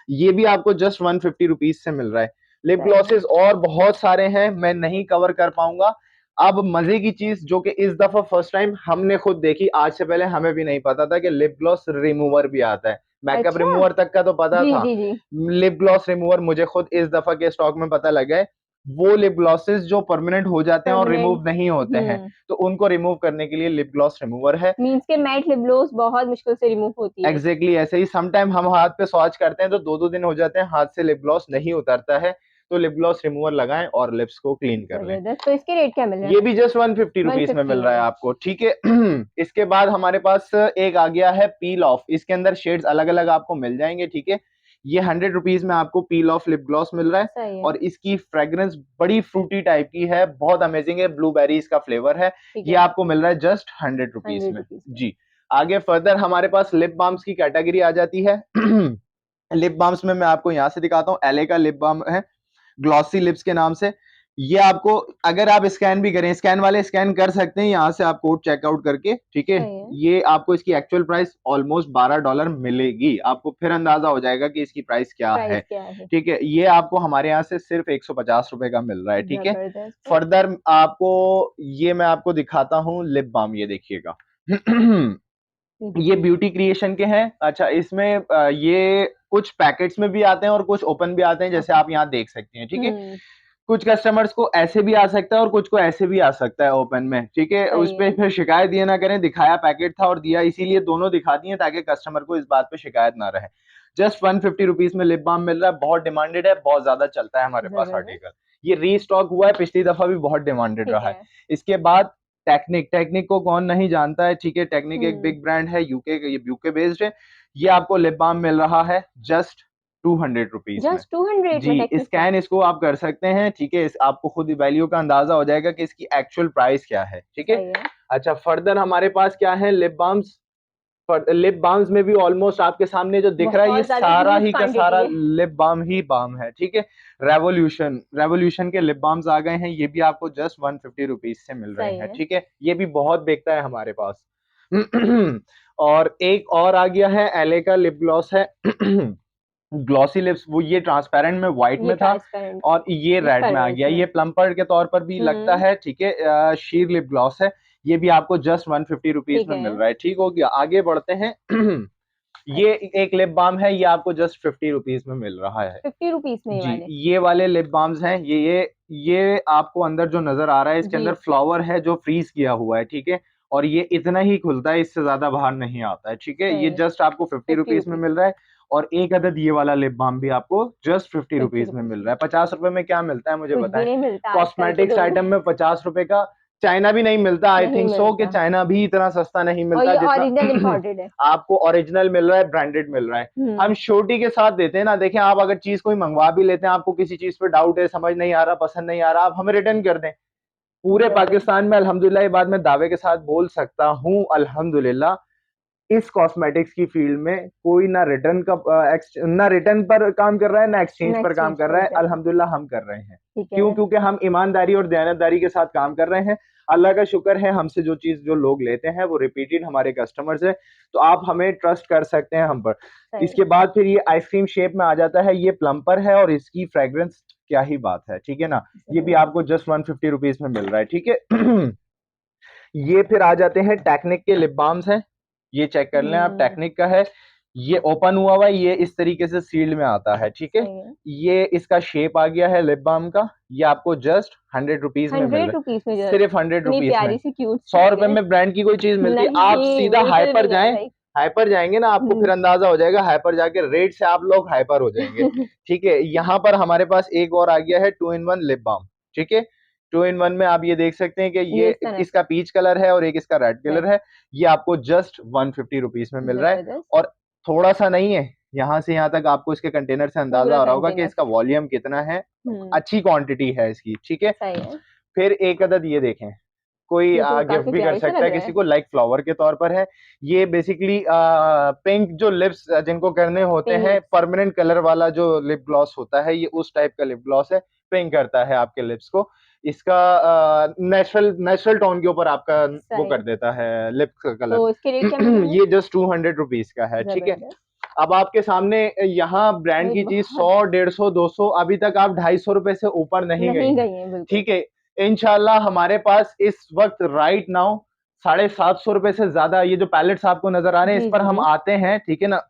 ये भी आपको जस्ट 150 रुपीज से मिल रहा है। लिप सही है ग्लॉसेस और बहुत सारे हैं, मैं नहीं कवर कर पाऊंगा। अब मजे की चीज जो कि इस दफा फर्स्ट टाइम हमने खुद देखी, आज से पहले हमें भी नहीं पता था कि लिप ग्लॉस रिमूवर भी आता है। मेकअप अच्छा रिमूवर तक का तो पता जी था, जी जी लिप ग्लॉस रिमूवर मुझे खुद इस दफा के स्टॉक में पता लगा है। वो लिप ग्लॉसेस जो परमानेंट हो जाते हैं और परमानेंट रिमूव नहीं होते हैं, हम्म तो उनको रिमूव करने के लिए लिप ग्लॉस रिमूवर है। मीन्स के मैट लिप ग्लोस बहुत मुश्किल से रिमूव होती है। एग्जैक्टली exactly ऐसे ही, समटाइम हम हाथ पे स्वॉच करते हैं तो 2-2 दिन हो जाते हैं, हाथ से लिप ग्लॉस नहीं उतरता है, तो लिप ग्लॉस रिमूवर लगाएं और लिप्स को क्लीन कर लें। जबरदस्त। तो इसके रेट क्या मिल रहे ये हैं? भी जस्ट 150 रुपीज में 150 मिल रहा है में आपको, ठीक है। इसके बाद हमारे पास एक आ गया है पील ऑफ, इसके अंदर शेड्स अलग अलग आपको मिल जाएंगे, ठीक है। ये 100 रुपीज में आपको पील ऑफ लिप ग्लॉस मिल रहा है, सही है और इसकी फ्रेग्रेंस बड़ी फ्रूटी टाइप की है, बहुत अमेजिंग है, ब्लूबेरीज का फ्लेवर है। ठीक ये है आपको मिल रहा है जस्ट 100 रुपीज 100 में, रुपीज में जी। आगे फर्दर हमारे पास लिप बाम्स की कैटेगरी आ जाती है। लिप बाम्स में मैं आपको यहाँ से दिखाता हूँ, एले का लिप बाम है, ग्लॉसी लिप्स के नाम से। ये आपको, अगर आप स्कैन भी करें, स्कैन वाले स्कैन कर सकते हैं यहाँ से आप कोड चेकआउट करके, ठीक है। सही है ये आपको इसकी एक्चुअल प्राइस ऑलमोस्ट $12 मिलेगी, आपको फिर अंदाजा हो जाएगा कि इसकी प्राइस क्या है, प्राइस क्या है? ठीक है। ये आपको हमारे यहाँ से सिर्फ 150 रुपए का मिल रहा है, ठीक है। जबरदस्त फर्दर आपको, ये मैं आपको दिखाता हूँ लिप बाम, ये देखिएगा। ये ये देखिए ब्यूटी क्रिएशन के हैं। अच्छा, इसमें ये कुछ पैकेट्स में भी आते हैं और कुछ ओपन भी आते हैं, जैसे ओपन आप यहाँ देख सकते हैं, ठीक है। हम्म कुछ कस्टमर्स को ऐसे भी आ सकता है और कुछ को ऐसे भी आ सकता है ओपन में, ठीक है। उस सही पे है फिर शिकायत ये ना करें, दिखाया पैकेट था और दिया, इसीलिए दोनों दिखा दिए ताकि कस्टमर को इस बात पे शिकायत ना रहे। जस्ट 150 रुपीज में लिप बाम मिल रहा है, बहुत डिमांडेड है, बहुत ज्यादा चलता है हमारे पास जबरदस्त आर्टिकल। ये रीस्टॉक हुआ है, पिछली दफा भी बहुत डिमांडेड ठीक रहा है। है इसके बाद टेक्निक, टेक्निक को कौन नहीं जानता है, ठीक है। टेक्निक एक हम्म बिग ब्रांड है, यूके, ये यूके बेस्ड है। ये आपको लिप बाम मिल रहा है जस्ट 200 रुपीज में, जस्ट 200 में जी। टेक्निक का? स्कैन इसको आप कर सकते हैं, ठीक है, आपको खुद वैल्यू का अंदाजा हो जाएगा कि इसकी एक्चुअल प्राइस क्या है, ठीक है। सही है अच्छा, फर्दर हमारे पास क्या है, लिप बाम्स, लिप बाम्स में भी ऑलमोस्ट आपके सामने जो दिख रहा है ये बहुत ज्यादा सारा huge ही का quantity सारा है। लिप बाम ही बाम है, ठीक है। रेवोल्यूशन के लिप बाम्स आ गए हैं, ये भी आपको जस्ट 150 रुपीज से मिल रहे सही हैं, है। ठीक है। ये भी बहुत बिकता है हमारे पास। और एक और आ गया है, एले का लिप ग्लॉस है। ग्लॉसी लिप्स, वो ये ट्रांसपेरेंट में व्हाइट ये में था ट्रांसपेरेंट और ये रेड में आ कलर्स गया। में। ये प्लम्पर के तौर पर भी लगता है, ठीक है। शीर लिप ग्लॉस है, ये भी आपको जस्ट 150 रुपीज ठीक में मिल है। रहा है, ठीक हो गया। आगे बढ़ते हैं। ये एक लिप बाम है, ये आपको जस्ट 50 रुपीज में मिल रहा है 50 रुपीज में ये जी। वाले। ये वाले लिप बाम्स हैं, ये आपको अंदर जो नजर आ रहा है, इसके जी। अंदर फ्लावर है जो फ्रीज किया हुआ है, ठीक है। और ये इतना ही खुलता है, इससे ज्यादा बाहर नहीं आता है, ठीक है। ये सही है। जस्ट आपको 50 रुपीज में 50 रुपीज। मिल रहा है। और एक अदद ये वाला लिप बाम भी आपको जस्ट 50 रुपीज में 50 रुपीज मिल में। रहा है। 50 रुपए में क्या मिलता है मुझे कुछ भी बताएं। नहीं मिलता आजकल तो कॉस्मेटिक्स आइटम में 50 रुपए का चाइना भी नहीं मिलता, आई नहीं थिंक सो कि मिलता। चाइना भी इतना सस्ता नहीं और मिलता ये ओरिजिनल जितना इम्पोर्टेड है। आपको ओरिजिनल मिल रहा है, ब्रांडेड मिल रहा है। हम हम्म। श्योरिटी के साथ देते हैं ना। देखें, आप अगर चीज कोई मंगवा भी लेते हैं, आपको किसी चीज पे डाउट है, समझ नहीं आ रहा, पसंद नहीं आ रहा, आप हमें रिटर्न कर दें। पूरे जबरदस्त। पाकिस्तान में अल्हम्दुलिल्लाह, ये बात मैं दावे के साथ बोल सकता हूँ, अल्हम्दुलिल्लाह, इस कॉस्मेटिक्स की फील्ड में कोई ना रिटर्न का ना रिटर्न पर काम कर रहा है, ना एक्सचेंज पर नेक्स्ट काम चीज कर रहा पे है। कर रहे हैं। अल्हम्दुलिल्लाह हम कर रहे हैं। ठीक क्यों? है। क्योंकि हम ईमानदारी और दयानतदारी के साथ काम कर रहे हैं। अल्लाह का शुक्र है, हमसे जो चीज जो लोग लेते हैं वो रिपीटेड हमारे कस्टमर्स है, तो आप हमें ट्रस्ट कर सकते हैं हम पर। सही इसके है। बाद फिर ये आइसक्रीम शेप में आ जाता है, ये प्लम्पर है और इसकी फ्रेग्रेंस क्या ही बात है, ठीक है ना। ये भी जबरदस्त। आपको जस्ट 150 रुपीज में मिल रहा है, ठीक है। ये फिर आ जाते हैं टेक्निक के लिप बाम्स हैं। ये चेक कर लें आप, हम्म। टेक्निक का है। ये ओपन हुआ हुआ है, ये इस तरीके से सील्ड में आता है, ठीक है। सही है। ये इसका शेप आ गया है लिप बाम का। ये आपको जस्ट 100 रुपीज में मिल रहा 100 रुपीज में है, जो सिर्फ हंड्रेड इतनी रुपीज में। प्यारी सी क्यूट सी 100 रुपए है। में ब्रांड की कोई चीज मिलती है? आप नहीं सीधा बिल्कुल हाइपर भी नहीं जाएं, भाई। हाइपर जाएंगे ना, आपको फिर अंदाजा हो जाएगा। हाइपर जाके रेट से आप लोग हाइपर हो जाएंगे, ठीक है। यहाँ पर हमारे पास एक और आ गया है 2 in 1 लिप बाम, ठीक है। 2 in 1 में आप ये देख सकते हैं कि ये ये इस तरह इसका पीच कलर है और एक इसका रेड रेड। कलर है। ये आपको जस्ट 150 रुपीज में मिल रहा है। जबरदस्त। और थोड़ा सा नहीं है, यहाँ से यहाँ तक आपको इसके कंटेनर से अंदाजा पूरा हो रहा होगा कि कंटेनर। इसका वॉल्यूम कितना है। हम्म। अच्छी क्वांटिटी है इसकी, ठीक है। सही है। फिर एक अदद ये देखें, कोई ये तो गिफ्ट काफी भी कर प्यारे से सकता लग है रहा किसी है। को, लाइक फ्लावर के तौर पर है। ये बेसिकली पिंक जो लिप्स जिनको करने होते पिंक हैं, लिप्स। परमानेंट कलर वाला जो लिप ग्लॉस होता है, ये उस टाइप का लिप ग्लॉस है। पिंक करता है आपके लिप्स को। इसका नेचुरल नेचुरल टोन के ऊपर आपका वो सही कर है। देता है लिप का कलर। तो इसके रेट क्या बताए? ये जस्ट 200 रुपीज का है, ठीक है। जबरदस्त। अब आपके सामने यहाँ ब्रांड भाई की चीज बहुत 100, 150, 200, अभी तक आप 250 रुपए से ऊपर नहीं गई नहीं हैं, गई है बिल्कुल। ठीक है। इंशाल्लाह हमारे पास इस वक्त राइट नाउ 750 रुपए से ज्यादा, ये जो पैलेट्स आपको नजर आ रहे हैं, इस जी पर जी हम जी। आते हैं, ठीक है ना।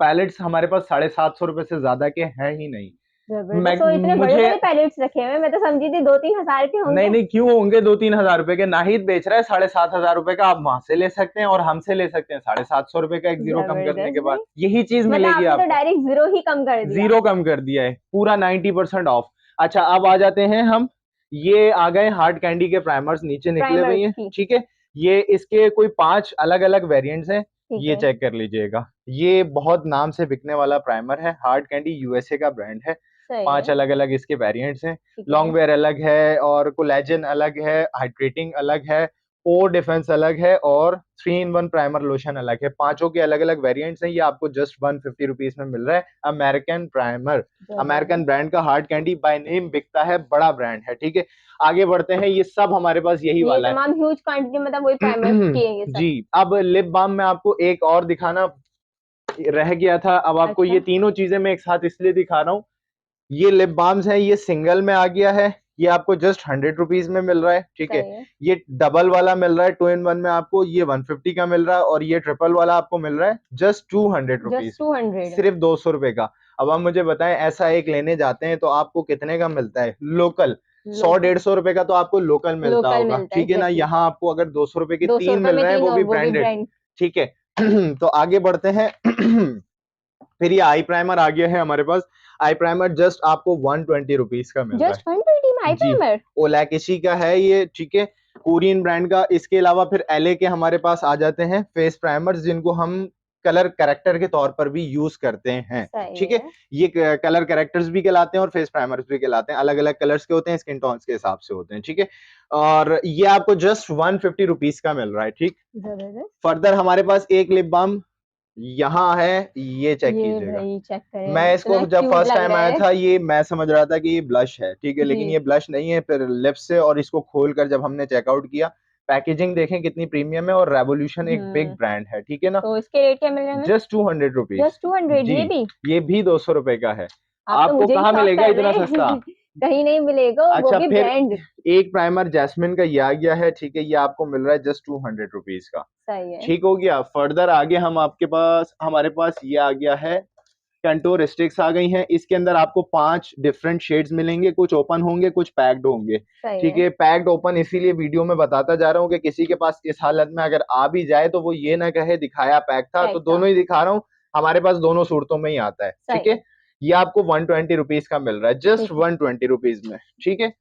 पैलेट्स हमारे पास 750 रुपए से ज्यादा के हैं ही नहीं। मैं जबरदस्त। तो इतने बड़े मुझे बड़े पैलेट्स रखे हुए हैं, मैं तो समझी थी 2-3 हजार के नहीं होंगे। नहीं, क्यों होंगे 2-3 हजार रुपए के? नाहिद बेच रहा है 7,500 रुपए का, आप वहां से ले सकते हैं और हमसे ले सकते हैं 750 रुपए का, एक जीरो कम करने के जबरदस्त बाद भाई। यही चीज मतलब मिलेगी आपने तो आपको। डायरेक्ट जीरो ही कम कर दिया। जीरो कम कर दिया है, पूरा 90% ऑफ। अच्छा, अब आ जाते हैं हम, ये आ गए हार्ड कैंडी के प्राइमर्स, नीचे निकले हुए प्राइमर्स हैं, की। ठीक है। ये इसके कोई 5 अलग अलग वेरिएंट्स हैं, ठीक ये है। चेक कर लीजिएगा। ये बहुत नाम से बिकने वाला प्राइमर है, हार्ड कैंडी यूएसए का ब्रांड है। सही 5 है। अलग अलग इसके वेरिएंट्स हैं। ठीक है। लॉन्ग वेयर अलग है, और कोलेजन अलग है, हाइड्रेटिंग अलग है, पोर डिफेंस अलग है, और 3 in 1 प्राइमर लोशन अलग है। पांचों के अलग अलग वेरिएंट्स हैं। ये आपको जस्ट 150 रुपीज में मिल रहा है। अमेरिकन प्राइमर, अमेरिकन जबरदस्त। ब्रांड का हार्ड कैंडी बाय नेम बिकता है, बड़ा ब्रांड है, ठीक है। आगे बढ़ते हैं, ये सब हमारे पास यही ये वाला तमाम ह्यूज क्वांटिटी मतलब वही है। प्राइमर्स की है ये सब। जी। अब लिप बाम में आपको एक और दिखाना रह गया था, अब आपको अच्छा। ये तीनों चीजें मैं एक साथ इसलिए दिखा रहा हूँ। ये लिप बाम्स है, ये सिंगल में आ गया है, ये आपको जस्ट 100 रुपीज में मिल रहा है, ठीक है। सही है। ये डबल वाला मिल रहा है 2 in 1 में आपको, ये 150 का मिल रहा है। और ये ट्रिपल वाला आपको मिल रहा है जस्ट 200 रुपीज, जस्ट 200। सिर्फ 200 रुपए का। अब आप मुझे बताएं, ऐसा एक लेने जाते हैं तो आपको कितने का मिलता है लोकल? सौ लोकल। 150 रुपए का तो आपको लोकल मिलता लोकल होगा, मिलता है ठीक है ना। एग्जैक्टली। यहाँ आपको अगर 200 रुपए के 200 तीन रुपए मिल में रहे हैं, तीन वो और भी वो भी ब्रांडेड, ब्रांड। ठीक है। तो आगे बढ़ते हैं। फिर ये आई प्राइमर आ गया है हमारे पास। आई प्राइमर जस्ट आपको 120 रुपीज का मिल रहा जस्ट 120 में आई है जी। प्राइमर। ओलैकिशी का है ये, ठीक है, कोरियन ब्रांड का। इसके अलावा फिर एलए के हमारे पास आ जाते हैं फेस प्राइमर्स, जिनको हम कलर कैरेक्टर के तौर पर भी यूज करते हैं। सही ठीक है, है। ये कलर कैरेक्टर्स भी कहलाते हैं और फेस प्राइमर्स भी कहलाते हैं, अलग अलग कलर्स के होते हैं, स्किन टोन्स के हिसाब से होते हैं। ठीक है, और ये आपको जस्ट 150 रुपीज का मिल रहा है। ठीक, जबरदस्त। फर्दर हमारे पास एक लिप बाम यहाँ है, ये चेक ये कीजिएगा। भाई चेक करें, मैं इतना इसको जब क्यूट फर्स्ट लग टाइम रहा आया है। था, ये मैं समझ रहा था कि ये ब्लश है, ठीक है, लेकिन जी। ये ब्लश नहीं है। फिर लिप्स से और इसको खोलकर जब हमने चेकआउट किया, पैकेजिंग देखें कितनी प्रीमियम है, और रेवोल्यूशन एक बिग ब्रांड है, ठीक है ना। तो इसके रेट क्या मिल रहे हैं हमें? Just 200 rupees. जस्ट 200, जी, ये भी? ये भी 200 रुपए का है। आप तो आपको मुझे ही कहाँ शॉक मिलेगा कर इतना रहे सस्ता? हैं। कहीं नहीं मिलेगा, वो अच्छा, भी फिर ब्रांड। एक प्राइमर जैस्मिन का ये आ गया है, ठीक है, ये आपको मिल रहा है जस्ट 200 रुपीज का। सही है। ठीक हो गया। फर्दर आगे हम आपके पास, हमारे पास ये आ गया है, कंटूर स्टिक्स आ गई हैं। इसके अंदर आपको 5 डिफरेंट शेड्स मिलेंगे, कुछ ओपन होंगे, कुछ पैक्ड होंगे। सही ठीक है। है, पैक्ड ओपन इसीलिए वीडियो में बताता जा रहा हूँ कि किसी के पास इस हालत में अगर आ भी जाए तो वो ये ना कहे दिखाया पैक था, तो पैक था। दोनों ही दिखा रहा हूँ, हमारे पास दोनों सूरतों में ही आता है। ठीक सही है, है। ये आपको 120 रुपीज का मिल रहा है, जस्ट ठीक है। 120 रुपीज में। ठीक है,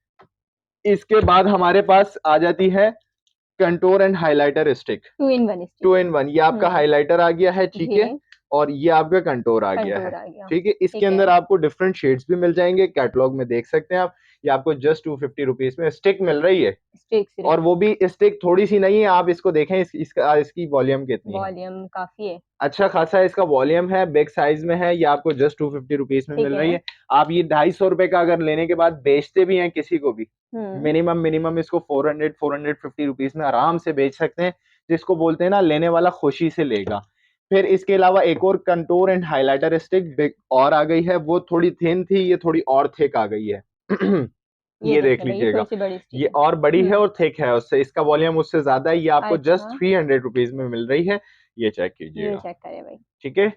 इसके बाद हमारे पास आ जाती है contour and highlighter stick, 2 in 1 stick. 2 in 1। ये आपका हाइलाइटर आ गया है, ठीक है, जी। और ये आपका कंटूर आ गया है। कंटूर आ गया। ठीक है, इसके ठीक है। अंदर आपको डिफरेंट शेड्स भी मिल जाएंगे, कैटलॉग में देख सकते हैं आप। ये आपको जस्ट 250 रुपीज में स्टिक मिल रही है, स्टिक सिर्फ। और वो भी स्टिक थोड़ी सी नहीं है, आप इसको देखें, इसकी वॉल्यूम कितनी है, वॉल्यूम काफी है। अच्छा खासा इसका वॉल्यूम है, बिग साइज में है। ये आपको जस्ट 250 रुपीज में ठीक मिल है। रही है। आप ये 250 रुपए का अगर लेने के बाद बेचते भी हैं किसी को भी, हम्म। मिनिमम मिनिमम इसको 450 रुपीज में आराम से बेच सकते हैं, जिसको बोलते हैं ना, लेने वाला खुशी से लेगा। फिर इसके अलावा एक और contour and highlighter stick big और आ गई है, वो थोड़ी थिन थी, ये थोड़ी और थिक आ गई है। ये ये देख देखिए भाई, ये थोड़ी लीजिएगा, सी बड़ी स्टिक ये है। और बड़ी है और थिक है उससे, इसका वॉल्यूम उससे ज्यादा है। ये आपको जस्ट अच्छा। 300 रुपीज में मिल रही है, ये चेक ये कीजिएगा। चेक करें भाई। ठीक है,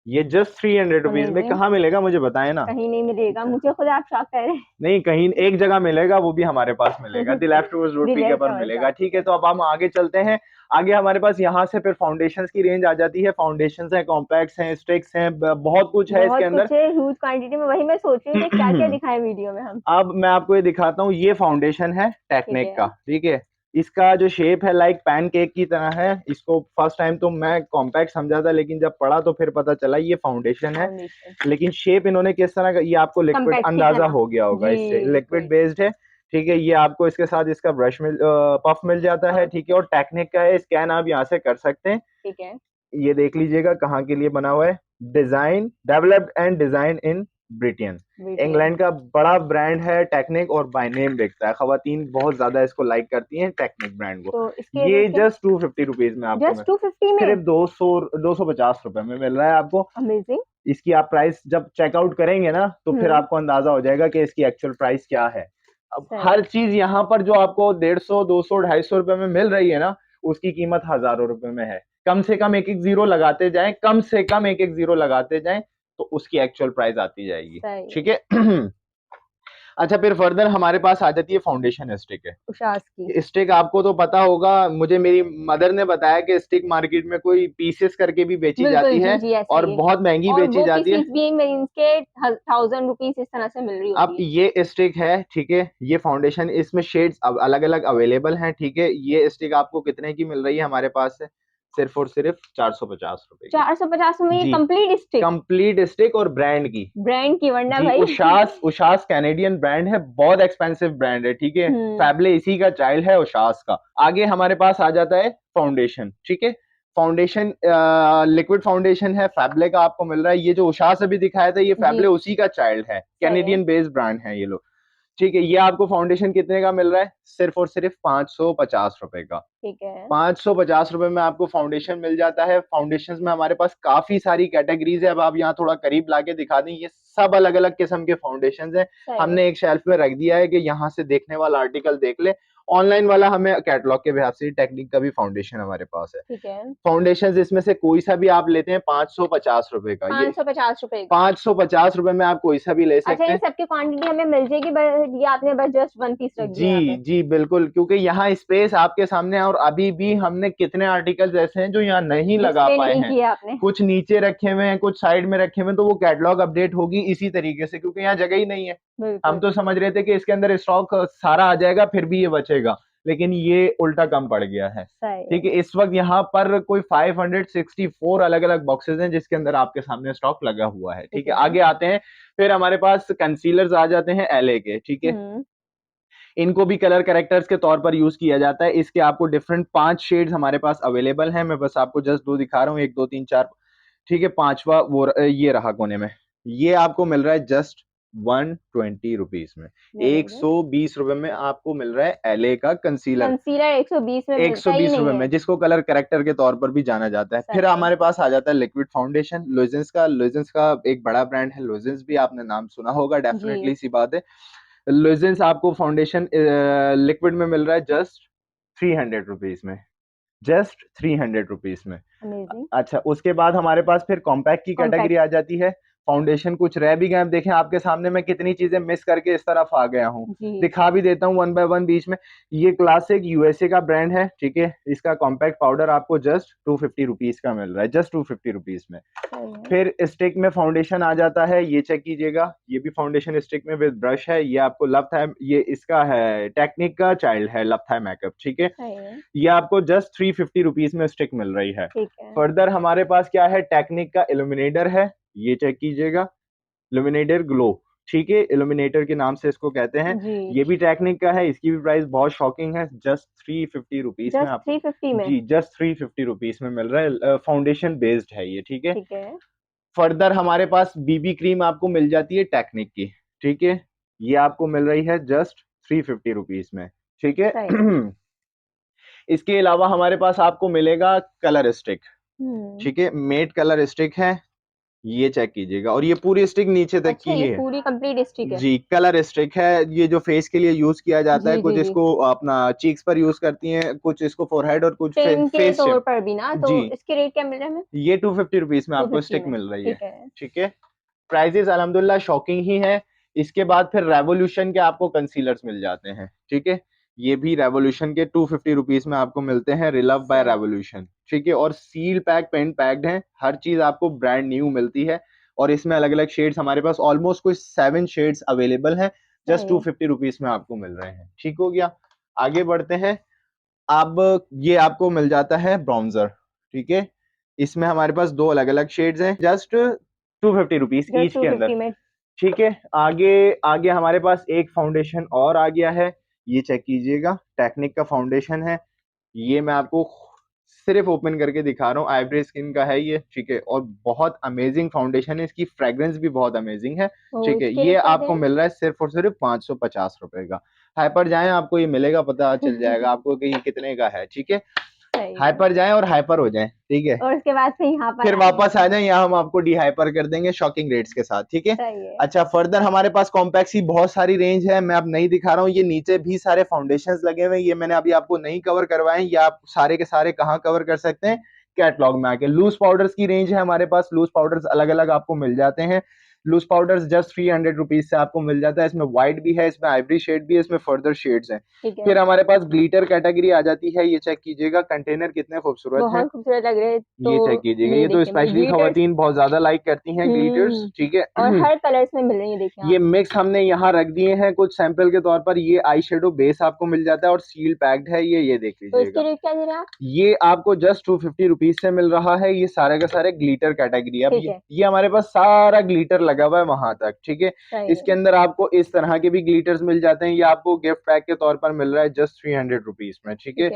ये जस्ट 300 रुपीज में अमेजिंग। कहाँ मिलेगा मुझे बताएं ना। कहीं नहीं मिलेगा, मुझे खुद आप शॉक कर रहे नहीं, कहीं एक जगह मिलेगा, वो भी हमारे पास मिलेगा, हैं। द लेफ्टवर्स रोड पी के रिलैक्स पर समझ मिलेगा। जाओ। ठीक है, तो अब हम आगे चलते हैं। आगे हमारे पास यहाँ से फिर फाउंडेशंस की रेंज आ जाती है। फाउंडेशंस हैं, कॉम्पैक्ट्स हैं, स्टिक्स हैं, बहुत कुछ है इसके बहुत अंदर। कुछ है, ह्यूज क्वांटिटी में। वही मैं सोच रही हूँ कि क्या क्या दिखाएं वीडियो में हम। अब मैं आपको ये दिखाता हूँ, ये फाउंडेशन है ठीक टेक्निक का। है। ठीक है, इसका जो शेप है लाइक पैनकेक की तरह है। इसको फर्स्ट टाइम तो मैं कॉम्पैक्ट समझा था, लेकिन जब पढ़ा तो फिर पता चला ये फाउंडेशन है। फाउंडेशन। लेकिन शेप इन्होंने किस तरह का, ये आपको लिक्विड कम्पैक्ट की अंदाजा तरह। हो गया होगा, जी। इससे लिक्विड लिक्विड। बेस्ड है। ठीक है, ये आपको इसके साथ इसका ब्रश मिल पफ मिल जाता है। ठीक है, और टेक्निक का है, स्कैन आप यहाँ से कर सकते हैं। ठीक है। ये देख लीजिएगा कहाँ के लिए बना हुआ है, design developed and design in Britain, Britain. England का बड़ा ब्रांड है टेक्निक, और बाय नेम बिकता है, खवातीन बहुत ज्यादा इसको लाइक करती हैं टेक्निक ब्रांड को। तो इसके ये रेट क्या? जस्ट 250 रुपीज में आपको जस्ट 250 में? सिर्फ 250 रुपए में मिल रहा है आपको। अमेजिंग। इसकी आप प्राइस जब चेकआउट करेंगे ना, तो फिर आपको अंदाजा हो जाएगा कि इसकी एक्चुअल प्राइस क्या है। अब सही हर है। चीज यहाँ पर जो आपको 150, 200, 250 रुपए में मिल रही है ना, उसकी कीमत हजारों रुपए में है। कम से कम एक एक जीरो लगाते जाएं, कम से कम एक एक जीरो लगाते जाएं, तो उसकी एक्चुअल प्राइस आती जाएगी। सही है। ठीक है। अच्छा, फिर फर्दर हमारे पास आ जाती है फाउंडेशन स्टिक है। उशास की। स्टिक आपको तो पता होगा, मुझे मेरी मदर ने बताया कि स्टिक मार्केट में कोई पीसेस करके भी बेची बिल्कुल, जाती जी है, जी, ऐसा और ही है। बहुत महंगी और बेची वो जाती है। पीसीस भी मीन्स के 1000 रुपीज इस तरह से मिल रही अब होती है। ये स्टिक है, ठीक है, ये फाउंडेशन, इसमें शेड्स अब अलग अलग अवेलेबल हैं। ठीक है, ये स्टिक आपको कितने की मिल रही है हमारे पास से? सिर्फ और सिर्फ 450 रुपए की। 450 में ये जी, कंप्लीट स्टिक? कंप्लीट स्टिक, और ब्रांड की। ब्रांड की, वरना जी, भाई। उशास, उशास कैनेडियन ब्रांड है, बहुत एक्सपेंसिव ब्रांड है। ठीक है, हम्म। फैबले इसी का चाइल्ड है, उशास का। आगे हमारे पास आ जाता है फाउंडेशन। ठीक है, फाउंडेशन लिक्विड फाउंडेशन है, फैबले का आपको मिल रहा है। ये जो उशास अभी दिखाया था, ये जी। फैबले उसी का चाइल्ड है, सही है। कैनेडियन बेस्ड ब्रांड है ये लोग। ठीक है, ये आपको फाउंडेशन कितने का मिल रहा है? सिर्फ और सिर्फ 550 रुपए का। ठीक है। 550 रुपए में आपको फाउंडेशन मिल जाता है। फाउंडेशन में हमारे पास काफी सारी कैटेगरीज है। अब आप यहाँ थोड़ा करीब लाके दिखा दें, ये सब अलग अलग किस्म के फाउंडेशन हैं। सही है। हमने एक शेल्फ में रख दिया है कि यहाँ से देखने वाला आर्टिकल देख ले। ऑनलाइन वाला हमें कैटलॉग के हिसाब से टेक्निक का भी फाउंडेशन हमारे पास है। ठीक है। फाउंडेशन इसमें से कोई सा भी आप लेते हैं 550 रुपए का, ये 550 रुपए का। 550 रुपए में आप कोई सा भी ले अच्छा, सकते ये हैं। सबकी क्वांटिटी हमें मिल जाएगी, बट ये आपने बस जस्ट 1 पीस रख दिया यहाँ जी पे। जी बिल्कुल, क्योंकि यहाँ स्पेस आपके सामने है, और अभी भी हमने कितने आर्टिकल्स ऐसे हैं जो यहाँ नहीं लगा डिस्प्ले पाए नहीं हैं। किया आपने। कुछ नीचे रखे हुए हैं, कुछ साइड में रखे हुए हैं, तो वो कैटलॉग अपडेट होगी इसी तरीके से, क्योंकि यहाँ जगह ही नहीं है। हम बिल्कुल। तो समझ रहे थे कि इसके अंदर स्टॉक सारा आ जाएगा, फिर भी ये बचेगा, लेकिन ये उल्टा कम पड़ गया है। सही ठीक है, इस वक्त यहाँ पर कोई 564 अलग अलग बॉक्सेस हैं जिसके अंदर आपके सामने स्टॉक लगा हुआ है। ठीक है, आगे आते हैं। फिर हमारे पास कंसीलर्स आ जाते हैं एलए के। ठीक है, इनको भी कलर करेक्टर्स के तौर पर यूज किया जाता है। इसके आपको डिफरेंट 5 शेड्स हमारे पास अवेलेबल हैं। मैं बस आपको जस्ट 2 दिखा रहा हूँ, 1 2 3 4। ठीक है, पांचवा वो ये रहा कोने में। ये आपको मिल रहा है जस्ट 120 रुपीज में। 120 रुपए में आपको मिल रहा है एलए का कंसीलर। कंसीलर 120 में मिलता ही 120 नहीं रुपए है। में, जिसको कलर करेक्टर के तौर पर भी जाना जाता है। फिर हमारे पास आ जाता है लिक्विड फाउंडेशन लोजेंस का एक बड़ा ब्रांड है लोजेंस, भी आपने नाम सुना होगा डेफिनेटली सी बात है। लोजेंस आपको फाउंडेशन लिक्विड में मिल रहा है जस्ट 300 रुपीज में, जस्ट 300 रुपीज में। अमेजिंग। अच्छा, उसके बाद हमारे पास फिर कॉम्पैक्ट की कैटेगरी आ जाती है। फाउंडेशन कुछ रह भी गए, अब देखें आपके सामने मैं कितनी चीजें मिस करके इस तरफ आ गया हूँ, दिखा भी देता हूँ वन बाय वन बीच में। ये क्लासिक यूएसए का ब्रांड है। ठीक है, इसका कॉम्पैक्ट पाउडर आपको जस्ट 250 रुपीज का मिल रहा है, जस्ट 250 रुपीज में। फिर स्टिक में फाउंडेशन आ जाता है, ये चेक कीजिएगा, ये भी फाउंडेशन स्टिक में विद ब्रश है। ये आपको लव थाई, ये इसका है टेक्निक का चाइल्ड है लव थाई मेकअप। ठीक है, ये आपको जस्ट 350 रुपीज में स्टिक मिल रही है। फर्दर हमारे पास क्या है, टेक्निक का इल्यूमिनेटर है, ये चेक कीजिएगा, इल्यूमिनेटर ग्लो। ठीक है, इल्यूमिनेटर के नाम से इसको कहते हैं। ये भी टेक्निक का है, इसकी भी प्राइस बहुत शॉकिंग है, जस्ट 350 रुपीज में आपको 350 में जी जस्ट 350 रुपीज में मिल रहा है। फाउंडेशन बेस्ड है ये। ठीक है, फर्दर हमारे पास बीबी क्रीम आपको मिल जाती है टेक्निक की। ठीक है, ये आपको मिल रही है जस्ट 350 रुपीज में। ठीक है, इसके अलावा हमारे पास आपको मिलेगा कलर स्टिक। ठीक है, मेट कलर स्टिक है, ये चेक कीजिएगा, और ये पूरी स्टिक नीचे तक की है, पूरी कंप्लीट स्टिक है जी कलर स्टिक है। ये जो फेस के लिए यूज किया जाता है, कुछ इसको अपना चीक्स पर यूज करती हैं, कुछ इसको फोरहेड और कुछ फेस तौर पर भी ना। तो इसके रेट क्या मिल रहा है हमें? ये 250 रुपीज में आपको स्टिक मिल रही है। ठीक है, प्राइजेस अल्हम्दुलिल्लाह शॉकिंग ही है। इसके बाद फिर रेवोल्यूशन के आपको कंसीलर्स मिल जाते हैं। ठीक है, ये भी रेवोल्यूशन के 250 रुपीज में आपको मिलते हैं, रिलव बाय रेवोल्यूशन। ठीक है, और सील पैक पेन पैक्ड है, हर चीज आपको ब्रांड न्यू मिलती है। और इसमें अलग अलग शेड्स हमारे पास ऑलमोस्ट कोई 7 शेड्स अवेलेबल हैं, जस्ट 250 रुपीज में आपको मिल रहे हैं। ठीक हो गया, आगे बढ़ते हैं। अब ये आपको मिल जाता है ब्राउन्जर। ठीक है, इसमें हमारे पास 2 अलग अलग शेड्स हैं, जस्ट 250 रुपीज ईच के अंदर। ठीक है, आगे आगे हमारे पास एक फाउंडेशन और आ गया है, ये चेक कीजिएगा, टेक्निक का फाउंडेशन है। ये मैं आपको सिर्फ ओपन करके दिखा रहा हूँ, आइवरी स्किन का है ये। ठीक है, और बहुत अमेजिंग फाउंडेशन है, इसकी फ्रेग्रेंस भी बहुत अमेजिंग है। ठीक है, ये आपको मिल रहा है सिर्फ और सिर्फ 550 रुपए का। हाइपर जाएं, आपको ये मिलेगा, पता चल जाएगा आपको कि ये कितने का है। ठीक है, हाइपर जाएं और हाइपर हो जाएं। ठीक है, और उसके बाद फिर वापस आ जाएं, यहाँ हम आपको डिहाइपर कर देंगे शॉकिंग रेट्स के साथ। ठीक है, अच्छा, फर्दर हमारे पास कॉम्पैक्स की बहुत सारी रेंज है, मैं अब नहीं दिखा रहा हूँ। ये नीचे भी सारे फाउंडेशंस लगे हुए हैं, ये मैंने अभी आपको नहीं कवर करवाए, ये आप सारे के सारे कहाँ कवर कर सकते हैं, कैटलॉग में आके। लूज पाउडर्स की रेंज है हमारे पास, लूज पाउडर्स अलग अलग आपको मिल जाते हैं। लूज पाउडर्स जस्ट 300 रुपीज से आपको मिल जाता है, इसमें व्हाइट भी है, इसमें आइवरी शेड भी है, इसमें फर्दर शेड्स हैं। फिर हमारे पास ग्लिटर कैटेगरी आ जाती है, ये चेक कीजिएगा, कंटेनर कितने खूबसूरत हैं, बहुत खूबसूरत लग रहे हैं। तो ये चेक कीजिएगा, ये तो स्पेशली खवातीन बहुत ज्यादा लाइक करती हैं ग्लिटर्स। ठीक है, और हर कलर्स में मिल रही है, देखिए ये मिक्स हमने यहाँ रख दिए हैं कुछ सैंपल के तौर पर। ये आई शेडो बेस आपको मिल जाता है और सील पैक्ड है, ये देख लीजिएगा। तो इसके रेट क्या दे रहे हैं? ये आपको जस्ट 250 रुपीज से मिल रहा है, ये सारे का सारे ग्लिटर कैटेगरी। अब ये हमारे पास सारा ग्लिटर लगा हुआ है वहां तक। ठीक है, इसके अंदर आपको इस तरह के भी ग्लिटर्स मिल जाते हैं, ये आपको गिफ्ट पैक के तौर पर मिल रहा है जस्ट 300 रुपीज में। ठीक है,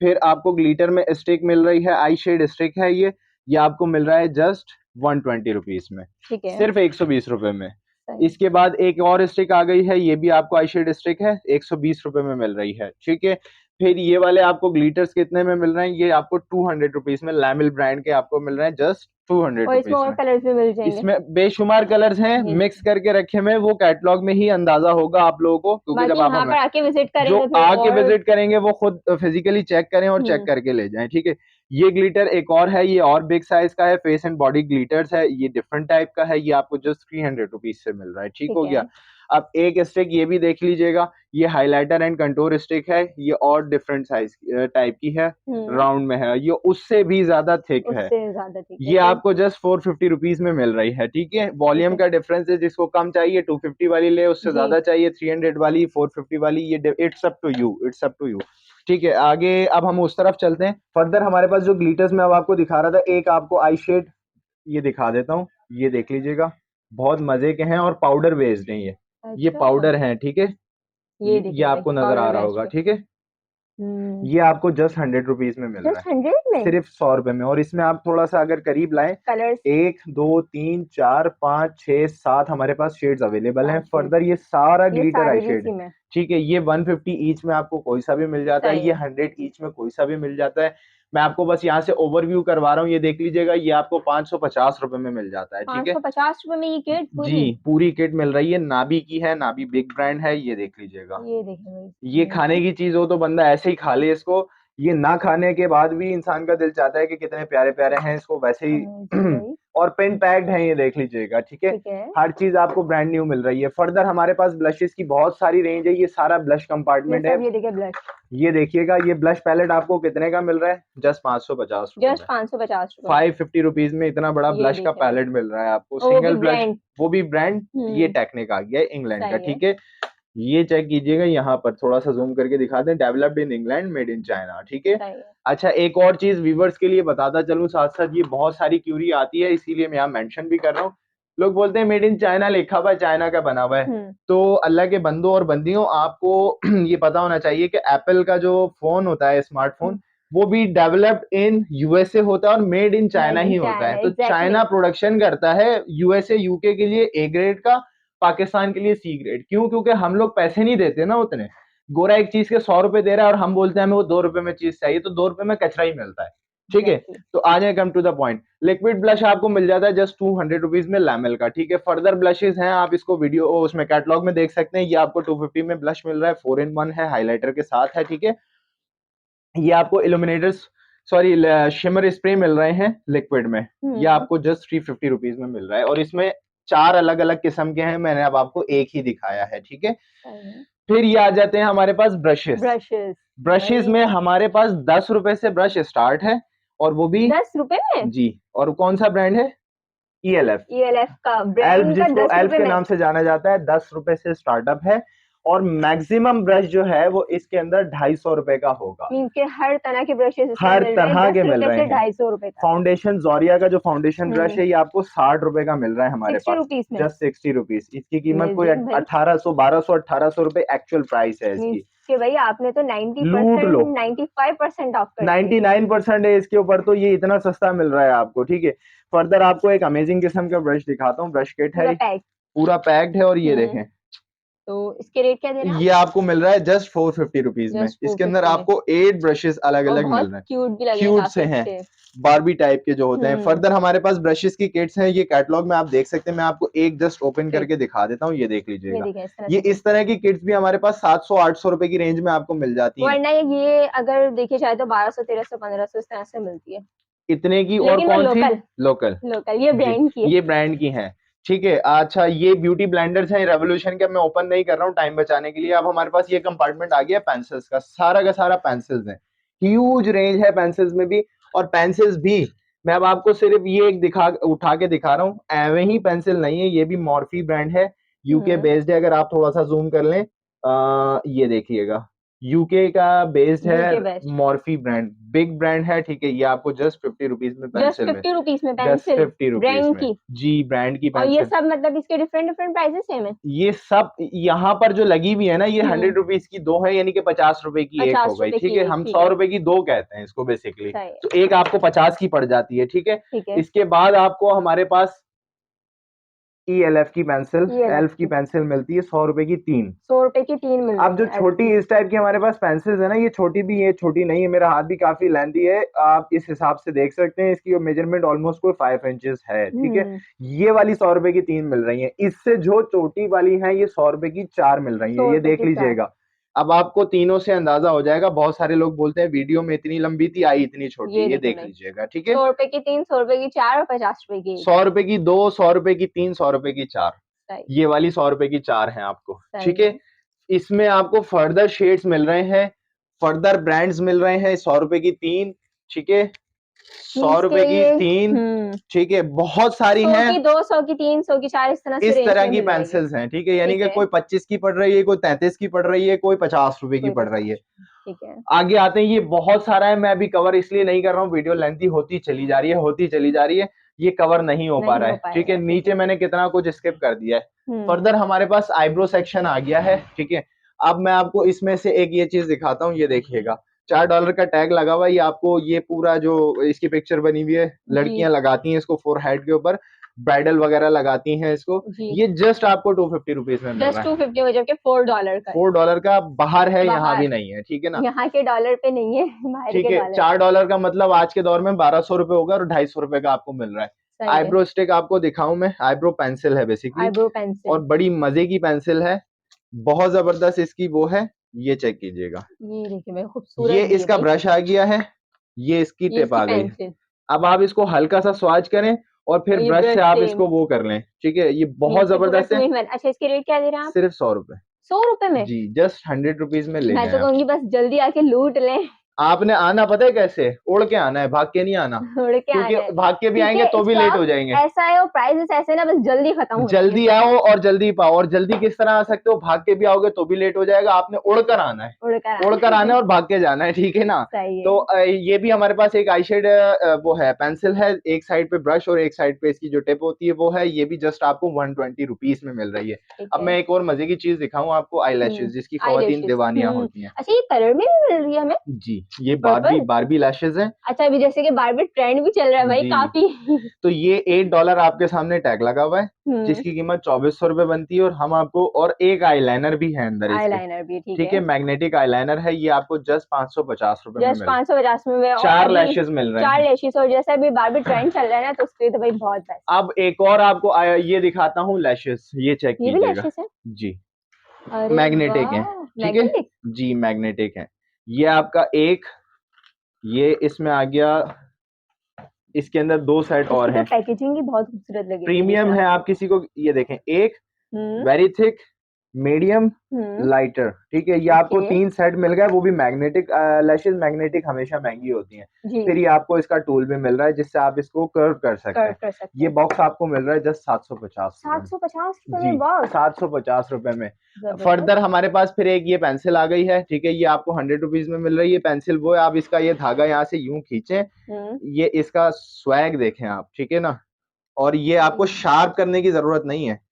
फिर आपको ग्लिटर में स्टिक मिल रही है, आई शेड स्टिक है ये आपको मिल रहा है जस्ट 120 रुपीज में, सिर्फ 120 रुपए में। इसके बाद एक और स्टिक आ गई है, ये भी आपको आई शेड स्टिक है, 120 रुपए में मिल रही है। ठीक है, फिर ये वाले आपको ग्लिटर्स कितने में मिल रहे हैं, ये आपको 200 रुपीज में, लैमिल ब्रांड के आपको मिल रहे हैं जस्ट 200 रुपीज में। कलर्स भी मिल जाएंगे, इसमें बेशुमार कलर्स हैं, मिक्स करके रखे हुए, वो कैटलॉग में ही अंदाजा होगा आप लोगों को, क्योंकि जब आप आके विजिट करेंगे, जो आके विजिट करेंगे वो खुद फिजिकली चेक करें और चेक करके ले जाएं। ठीक है, ये ग्लिटर एक और है, ये और बिग साइज का है, फेस एंड बॉडी ग्लिटर्स है, ये डिफरेंट टाइप का है, ये आपको जस्ट 300 रुपीज से मिल रहा है। ठीक हो गया, अब एक स्टिक ये भी देख लीजिएगा, ये हाइलाइटर एंड कंटूर स्टिक है, ये और डिफरेंट साइज टाइप की है, राउंड में है, ये उससे भी ज्यादा थिक है, ये आपको जस्ट 450 रुपीज में मिल रही है। ठीक है, वॉल्यूम का डिफरेंस है, जिसको कम चाहिए 250 वाली ले, उससे ज्यादा चाहिए 300 वाली, 450 वाली, ये it's up to you, it's up to you. ठीक है, आगे अब हम उस तरफ चलते हैं। फर्दर हमारे पास जो ग्लिटर्स में अब आपको दिखा रहा था, एक आपको आई शेड ये दिखा देता हूँ, ये देख लीजिएगा, बहुत मजे के हैं और पाउडर बेस्ड हैं ये अच्छा, पाउडर हैं, ठीक है। ये ये देखिए भाई आपको नजर आ पाउडर रहा बेस्ड होगा, पे। ठीक है। ये आपको जस्ट 100 रुपीज में मिल रहा जस्ट है, 100 में सिर्फ 100 रुपए में। और इसमें आप थोड़ा सा अगर करीब लाएं, कलर्स 1 2 3 4 5 6 7 हमारे पास शेड्स अवेलेबल हैं। 7 शेड, फर्दर ये सारा ये ग्लिटर सारे आई भी शेड इसी है, में। ठीक है। ये 150 ईच में आपको कोई सा भी मिल जाता है, सही ये है। 100 ईच में कोई सा भी मिल जाता है। मैं आपको बस यहाँ से ओवरव्यू करवा रहा हूँ, ये देख लीजिएगा, ये आपको 550 रुपए में मिल जाता है, ठीक है। 550 रुपए में ये किट जी, पूरी। पूरी किट मिल रही है, नाबी की है, नाबी बिग ब्रांड है, ये देख लीजिएगा। ये देखिए भाई ये खाने की चीज हो तो बंदा ऐसे ही खा ले इसको, ये ना खाने के बाद भी इंसान का दिल चाहता है कि कितने प्यारे प्यारे हैं, इसको वैसे अमेजिंग ही भाई। और पेन पैक्ड है, ये देख लीजिएगा, ठीक है। ठीक है। हर चीज आपको ब्रांड न्यू मिल रही है। फर्दर हमारे पास ब्लशेस की बहुत सारी रेंज है, ये सारा ब्लश ये कंपार्टमेंट है। सब ये देखिए ब्लश ये देखिएगा, ये ब्लश पैलेट आपको कितने का मिल रहा है, जस्ट 550 रुपए जस्ट में। 550 रुपए में। 550 रुपीज में इतना बड़ा ये ब्लश का देखिए भाई, पैलेट मिल रहा है आपको, और वो भी सिंगल ब्लश, ब्रांड। वो भी ब्रांड। ये हम्म। टेक्निक आ गया है इंग्लैंड का, सही है। ठीक है। ये चेक कीजिएगा, यहाँ पर थोड़ा सा जूम करके दिखा दें, developed in England, made in China, ठीक है। सही है। अच्छा, एक और चीज व्यूवर्स के लिए बताता चलूं साथ साथ, ये बहुत सारी क्यूरी आती है, इसीलिए मैं यहाँ मेंशन भी कर रहा हूँ। लोग बोलते हैं मेड इन चाइना लिखा हुआ है, चाइना का बना हुआ है। हम्म। तो अल्लाह के बंदों और बंदियों, आपको ये पता होना चाहिए कि एप्पल का जो फोन होता है, स्मार्टफोन, वो भी डेवलप्ड इन यूएसए होता है और made in China made in ही होता है। चाइना तो एग्जैक्टली। चाइना प्रोडक्शन करता है, यूएसए यूके के लिए ए ग्रेड का, पाकिस्तान के लिए सी ग्रेड। क्यों? क्योंकि हम लोग पैसे नहीं देते ना उतने। गोरा एक चीज के 100 रुपए दे रहा है और हम बोलते हैं हमें वो 2 रुपए में चीज चाहिए, तो 2 रुपए में कचरा ही मिलता है, ठीक है। एग्जैक्टली। तो आ जाए, come to the point. Liquid blush आपको मिल जाता है जस्ट 200 रुपीज में, लैमेल का, ठीक है। फर्दर ब्लशेस हैं, आप इसको वीडियो उसमें कैटलॉग में देख सकते हैं। ये आपको 250 में ब्लश मिल रहा है, 4 in 1 है, हाइलाइटर के साथ है, ठीक है। ये आपको इल्यूमिनेटर्स, सॉरी, शिमर स्प्रे मिल रहे हैं लिक्विड में, ये आपको जस्ट 350 रुपीज में मिल रहा है। और इसमें 4 अलग अलग किस्म के हैं, मैंने अब आपको एक ही दिखाया है, ठीक है। सही है। फिर ये आ जाते हैं हमारे पास ब्रशेस। ब्रशेस ब्रशेस भाई में हमारे पास 10 रुपए से ब्रश स्टार्ट है, और वो भी 10 रुपए में। जी। और कौन सा ब्रांड है? ELF। ELF का एल्फ, ब्रांड का जिसको 10 एल्फ रुपए के में। नाम से जाना जाता है, 10 रुपए से स्टार्टअप है। और मैक्सिमम ब्रश जो है वो इसके अंदर 250 रुपए का होगा। मीन्स के हर तरह के ब्रशेस इसमें हर मिल रहे हैं तरह के दस मिल रुपए रहे से हैं। 250 रुपए तक। फाउंडेशन जोरिया का जो फाउंडेशन ब्रश हम्म। है, ये आपको 60 रुपए का मिल रहा है हमारे 60 पास, रुपीज में। Just 60 rupees. इसकी कीमत कोई अमेजिंग भाई। 1800 1200 1800 रुपए एक्चुअल प्राइस है मीन्स इसकी। के भाई आपने तो लूट 90% लो, 95% ऑफ कर दिए। 99% है इसके ऊपर, तो ये इतना सस्ता मिल रहा है आपको, ठीक है। फर्दर आपको एक अमेजिंग किस्म का ब्रश दिखाता हूँ, ब्रश किट है, पूरा पैक। पूरा पैक्ड है। और ये देखें, तो इसके रेट क्या दे रहे हैं ये आपको मिल रहा है जस्ट 450 रुपीज में। जस्ट इसके अंदर 450 में। आपको 8 ब्रशेस अलग और अलग मिल बहुत रहे हैं, क्यूट भी लगे हैं, क्यूट काफी से हैं, अच्छे। बारबी टाइप के जो होते हैं। हम्म। फर्दर हमारे पास ब्रशेस की किट्स हैं, ये कैटलॉग में आप देख सकते हैं, मैं आपको एक जस्ट ओपन किट करके दिखा देता हूँ, ये देख ये लीजिएगा। देखिए इस तरह ये से किट। इस तरह की किट्स भी हमारे पास 700 800 रुपए की रेंज में आपको मिल जाती हैं, वरना ये अगर देखिए जाए तो 1200 1300 1500 इस तरह से मिलती है। इतने की। और लेकिन वो कौन सी? लोकल लोकल, लोकल ये जी, ब्रांड की है। ये ब्रांड की हैं, ठीक है। अच्छा, ये ब्यूटी ब्लेंडर्स हैं रेवोल्यूशन के, अब मैं ओपन नहीं कर रहा हूँ टाइम बचाने के लिए। अब हमारे पास ये कंपार्टमेंट आ गया पेंसिल्स का सारा पेंसिल्स है, ह्यूज रेंज है पेंसिल्स में भी। और पेंसिल्स भी मैं अब आपको सिर्फ ये एक उठा के दिखा रहा हूँ, एवे ही पेंसिल नहीं है, ये भी मॉर्फी ब्रांड है, यूके बेस्ड है। अगर आप थोड़ा सा जूम कर लें, ये देखिएगा, यूके का बेस्ड है, UK best Morphy brand, big brand है, ठीक है। ये आपको जस्ट 50 रुपीज में जस्ट पेंसिल में, 50 रुपीज में जस्ट पेंसिल 50 रुपीज ब्रांड में, की। जी, ब्रांड की और ये पेंसिल। सब मतलब इसके डिफरेंट डिफरेंट प्राइसेस सेम है। ये सब यहाँ पर जो लगी हुई है ना, ये 100 रुपीज की दो है, यानी कि 50 रुपए की एक हो 50 गई, रुपए ठीक की है। एक, हम ठीक 100 है। रुपए की दो कहते हैं इसको बेसिकली। सही है। तो एक आपको 50 की पड़ जाती है, ठीक है। ठीक है। इसके बाद आपको हमारे पास ELF की पेंसिल, ये एल्फ की की पेंसिल मिलती है 100 रुपए की 3। 100 रुपए की 3 मिल अब रही जो है छोटी इस टाइप की हमारे पास पेंसिल्स है ना, ये छोटी भी है, छोटी नहीं है, मेरा हाथ भी काफी लेंथी है, आप इस हिसाब से देख सकते हैं। इसकी मेजरमेंट ऑलमोस्ट कोई 5 इंचेस है, ठीक है। ये वाली 100 रुपए की 3 मिल रही है। इससे जो छोटी वाली है, ये 100 रुपए की 4 मिल रही 100 है, ये रुपए देख की 4। लीजिएगा। अब आपको तीनों से अंदाजा हो जाएगा। बहुत सारे लोग बोलते हैं वीडियो में इतनी लंबी थी, आई इतनी छोटी, ये ये देखिए देख भाई लीजिएगा, ठीक है। 100 रुपए की 3 100 रुपए की 4 और 50 रुपए की एक। 100 रुपए की दो, 100 रुपए की 3, 100 रुपए की 4, सही। ये वाली 100 रुपए की 4 है आपको, सही ठीक है। है। इसमें आपको फर्दर शेड्स मिल रहे हैं, फर्दर ब्रांड्स मिल रहे हैं, 100 रुपए की 3, ठीक है। 100 रुपए की 3, ठीक है, बहुत सारी 100 हैं। की 2, 100 की 3, 100 की 4, इस तरह से इस रेंज तरह में की मिल जाएगी। पेंसिल्स हैं, ठीक है, यानी ठीक कि है, कोई 25 की पड़ रही है, कोई 33 की पड़ रही है, कोई 50 रुपए की कोई पड़ 50। रही है। ठीक है, आगे आते हैं, ये बहुत सारा है, मैं अभी कवर इसलिए नहीं कर रहा हूँ, वीडियो लेंथी होती चली जा रही है, होती चली जा रही है, ये कवर नहीं हो पा नहीं रहा हो है, ठीक पाएगा, है। ठीक नीचे है। मैंने कितना कुछ स्किप कर दिया है। हुँ, फर्दर हमारे पास आईब्रो सेक्शन आ गया है, ठीक है। अब मैं आपको इसमें से एक ये चीज दिखाता हूँ, ये देखिएगा, $4 का टैग लगा हुआ है, ये आपको ये पूरा जो इसकी पिक्चर बनी हुई है, जी, लड़कियां लगाती हैं इसको फोरहेड के ऊपर, ब्राइडल वगैरह लगाती हैं इसको, जी। ये जस्ट आपको 250 रुपीज में मिल जस्ट रहा है। 250 हो जबकि $4 का है। $4 का बाहर है, यहाँ भी बाहर, नहीं है, ठीक है ना। यहाँ के डॉलर पे नहीं है, बाहर ठीक के है, डॉलर पे। $4 का मतलब आज के दौर में 1200 रुपए होगा, और 250 रुपए का आपको मिल रहा है। सही है, आईब्रो स्टिक आपको दिखाऊं मैं, आईब्रो पेंसिल है बेसिकली, आईब्रो पेंसिल। और बड़ी मजे की पेंसिल है, बहुत जबरदस्त इसकी वो है, ये चेक कीजिएगा। ये देखिए भाई, ये खूबसूरत भी है इसका भाई। ब्रश आ गया है, ये इसकी ये टिप इसकी आ गई है। पेंसिल अब आप इसको हल्का सा स्वाच करें और फिर और ये ब्रश ब्रश से आप से इसको वो कर लें, ठीक है, ये बहुत नीचे पूरा जबरदस्त 2 है। इन 1। अच्छा, इसकी रेट क्या दे रहे हैं आप? सिर्फ 100 रुपए, ₹100 में? जी, जस्ट 100 रुपीज में ले मैं जाएं तो आप। कहूँगी बस जल्दी आके लूट लें। आपने आना पता है कैसे, उड़ के आना है, भाग के नहीं आना, उड़ के क्योंकि आना है। भाग के भी आएंगे क्योंकि तो भी लेट स्टॉक हो जाएंगे। ऐसा है और प्राइसेस ऐसे ना, बस जल्दी खत्म हो जाएंगे जल्दी सब। आओ और जल्दी पाओ, और जल्दी किस तरह आ सकते हो, भाग के भी आओगे तो भी लेट हो जाएगा, आपने उड़कर आना है, उड़कर आना उड़कर आना है। है और भाग के जाना है, ठीक है ना। सही तो है। ये भी हमारे पास एक आई शेड वो है, पेंसिल है, एक साइड पे ब्रश और एक साइड पे इसकी जो टिप होती है वो है, ये भी जस्ट आपको 120 रुपीज में मिल रही है। ठीक अब है। मैं एक और मजे की चीज दिखाऊं आपको, आई लैशेज, जिसकी खवातीन आईलैशेस। दीवानियां होती हैं। अच्छा, ये कलर में भी मिल रही है हमें? जी, ये बारबी पर्पल? बारबी लैशेज हैं। अच्छा, अभी जैसे कि बार्बी ट्रेंड भी चल रहा है भाई जी, काफ़ी। तो ये $8 आपके सामने टैग लगा हुआ है, हुँ, जिसकी कीमत 2400 रुपए बनती है, और हम आपको, और एक आईलाइनर भी है अंदर इसके, आईलाइनर भी ठीक ठीक है। है, मैग्नेटिक आईलाइनर है, ये आपको जस्ट 550 रुपए में जस्ट मिल, 550 में हुए और 4 अभी लैशेज मिल रहे 4 हैं। लैशेस, और जैसे अभी बार्बी ट्रेंड चल रहा है ना, तो उसके लिए तो भाई बहुत बेस्ट है। अब एक और आपको ये दिखाता हूँ लैशेज, ये चेक ये भी कीजिएगा। लैशेस है? जी, अरे मैग्नेटिक है, वाह! ठीक है, मैग्नेटिक? जी मैग्नेटिक है। ये आपका एक, ये इसमें आ गया, इसके अंदर 2 सेट इसकी और तो हैं, पैकेजिंग ही बहुत खूबसूरत लगी मुझे प्रीमियम है, काफ़ी। आप किसी को ये देखें, एक हुँ, वेरी थिक, मीडियम, हुँ, लाइटर, ठीक है, ये आपको ओके। 3 सेट मिल गया, वो भी मैग्नेटिक लैशेज, मैग्नेटिक हमेशा महंगी होती हैं। जी, फिर ये आपको इसका टूल भी मिल रहा है, जिससे आप इसको कर्व कर सकते कर्व हैं। कर सकते ये हैं। बॉक्स आपको मिल रहा है जस्ट 750 रुपए में, ₹750 जी, में बॉक्स? 750 रुपए में। ज़बरदस्त। फर्दर हमारे पास फिर एक ये पेंसिल आ गई है, ठीक है, ये आपको 100 रुपीज में मिल रही है पेंसिल, वो है, आप इसका ये धागा यहाँ से यूं खींचें, हुँ, ये इसका स्वैग देखें आप, ठीक है ना, और ये आपको हुँ, शार्प करने की जरूरत नहीं है,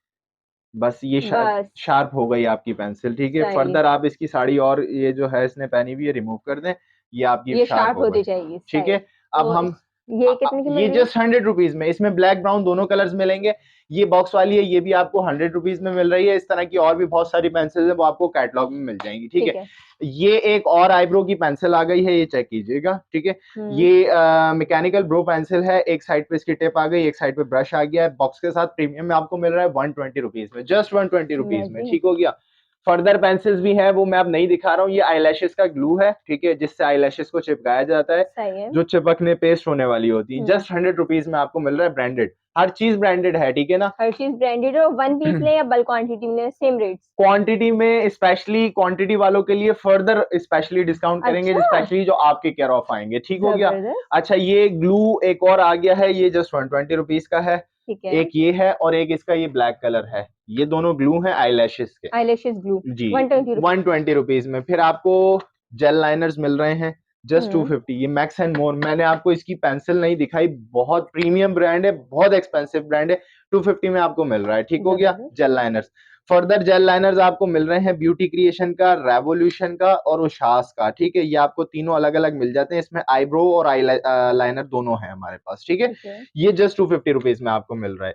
बस ये बस शार्प हो गई आपकी पेंसिल, ठीक है। सही। फर्दर आप इसकी साड़ी और ये जो है इसने पहनी हुई है रिमूव कर दें, ये आपकी ये शार्प शार्प हो गई, होती जाएगी, ठीक सही। है। अब तो हम ये कितने की मिल ये रही है? जस्ट 100 रुपीज में, इसमें ब्लैक ब्राउन दोनों कलर्स मिलेंगे, ये बॉक्स वाली है, ये भी आपको 100 रुपीज में मिल रही है। इस तरह की और भी बहुत सारी पेंसिल है, वो आपको कैटलॉग में मिल जाएंगी, ठीक ठीक है। है। ये एक और आईब्रो की पेंसिल आ गई है, ये चेक कीजिएगा, ठीक है। हुँ, ये मैकेनिकल ब्रो पेंसिल है, एक साइड पे इसकी टिप आ गई, एक साइड पे ब्रश आ गया है, बॉक्स के साथ प्रीमियम में आपको मिल रहा है 120 रुपीज में, जस्ट 120 रुपीज में, इमेजिन। ठीक हो गया। फर्दर पेंसिल्स भी है, वो मैं अब नहीं दिखा रहा हूँ, ये आईलैशेस का ग्लू है, ठीक है, जिससे आईलैशेस को चिपकाया जाता है, सही है। जो चिपकने पेस्ट होने वाली होती है, हुँ, जस्ट 100 रुपीज में आपको मिल रहा है, ब्रांडेड, हर चीज ब्रांडेड है, ठीक है ना। हर चीज़ ब्रांडेड है और 1 पीस लें या बल्क क्वांटिटी में लें, सेम रेट्स। क्वांटिटी में स्पेशली, क्वांटिटी वालों के लिए फर्दर स्पेशली डिस्काउंट करेंगे, अच्छा! स्पेशली जो आपके केयर ऑफ आएंगे, ठीक हो गया। ज़बरदस्त। अच्छा, ये ग्लू एक और आ गया है, ये जस्ट 120 रुपीज का है, ठीक है। एक ये है और एक इसका ये ब्लैक कलर है, ये दोनों ग्लू हैं आईलैशेस के, आईलैशेस ग्लू जी, 120 रुपीज़। 120 रुपीज में। फिर आपको जेल लाइनर्स मिल रहे हैं जस्ट हुँ, 250, ये मैक्स एंड मोर, मैंने आपको इसकी पेंसिल नहीं दिखाई, बहुत प्रीमियम ब्रांड है, बहुत एक्सपेंसिव ब्रांड है, 250 में आपको मिल रहा है, ठीक हो गया, ज़बरदस्त। Gel liners. Further gel liners आपको मिल रहे हैं ब्यूटी क्रिएशन का, रेवोल्यूशन का और उशास का, ठीक है, ये आपको तीनों अलग अलग मिल जाते हैं, इसमें आईब्रो और आई लाइनर दोनों है हमारे पास, ठीक है। ठीक है। ये जस्ट 250 रुपीज में आपको मिल रहा है।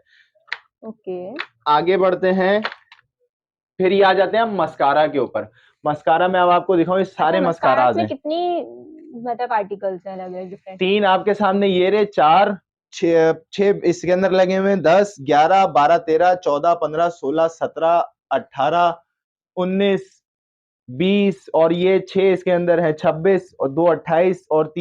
ओके। आगे बढ़ते हैं, फिर ये आ जाते हैं हम मस्कारा के ऊपर। मस्कारा में अब आपको दिखाऊं, ये अच्छा, सारे मस्काराज़ मस्काराज में हैं, कितनी मतलब आर्टिकल्स हैं अलग-अलग डिफरेंट? 3 आपके सामने ये रहे, 4 6 इसके अंदर लगे हुए हैं, 10 11 12 13 14 15 16 17 18 19 20 और ये 6 इसके अंदर है, 26 और 2 28 और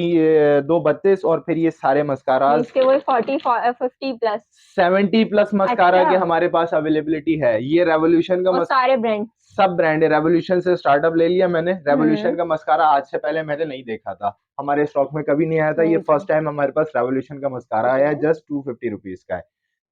2 32 और फिर ये सारे मस्काराज इसके वो 40 50 प्लस 70 प्लस मस्कारा अच्छा। के हमारे पास अवेलेबिलिटी है। ये रेवोल्यूशन का और सारे ब्रांड सब ब्रांड है। रेवोल्यूशन से स्टार्टअप ले लिया मैंने। रेवोल्यूशन हम्म का मस्कारा आज से पहले मैंने नहीं देखा था, हमारे स्टॉक में कभी नहीं आया था। ये नहीं था फर्स्ट टाइम हमारे पास रेवोल्यूशन का मस्कारा ठीक आया है। है जस्ट 250 रुपीज का है,